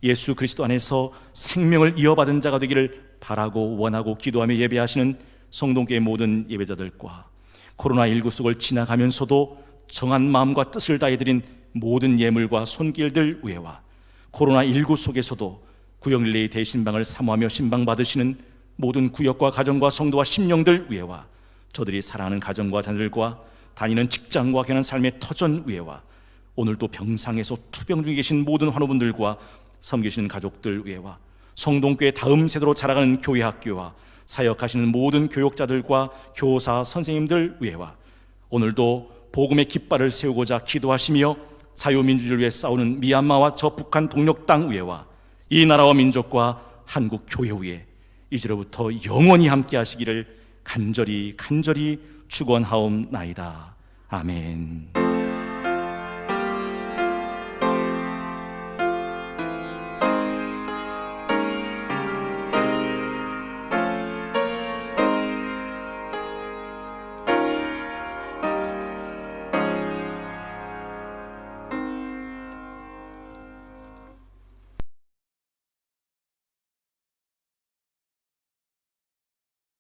예수 그리스도 안에서 생명을 이어받은 자가 되기를 바라고 원하고 기도하며 예배하시는 성동교회 모든 예배자들과 코로나19 속을 지나가면서도 정한 마음과 뜻을 다해드린 모든 예물과 손길들 위에와 코로나19 속에서도 구역 릴레이 대신방을 사모하며 신방받으시는 모든 구역과 가정과 성도와 심령들 위에와 저들이 사랑하는 가정과 자녀들과 다니는 직장과 겨는 삶의 터전 위에와 오늘도 병상에서 투병 중에 계신 모든 환우분들과 섬기시는 가족들 위에와 성동교회 다음 세대로 자라가는 교회 학교와 사역하시는 모든 교육자들과 교사 선생님들 위에와 오늘도 복음의 깃발을 세우고자 기도하시며 자유민주주의를 위해 싸우는 미얀마와 저 북한 동력 땅 위에와 이 나라와 민족과 한국 교회 위에 이제로부터 영원히 함께 하시기를 간절히 축원하옵나이다. 아멘.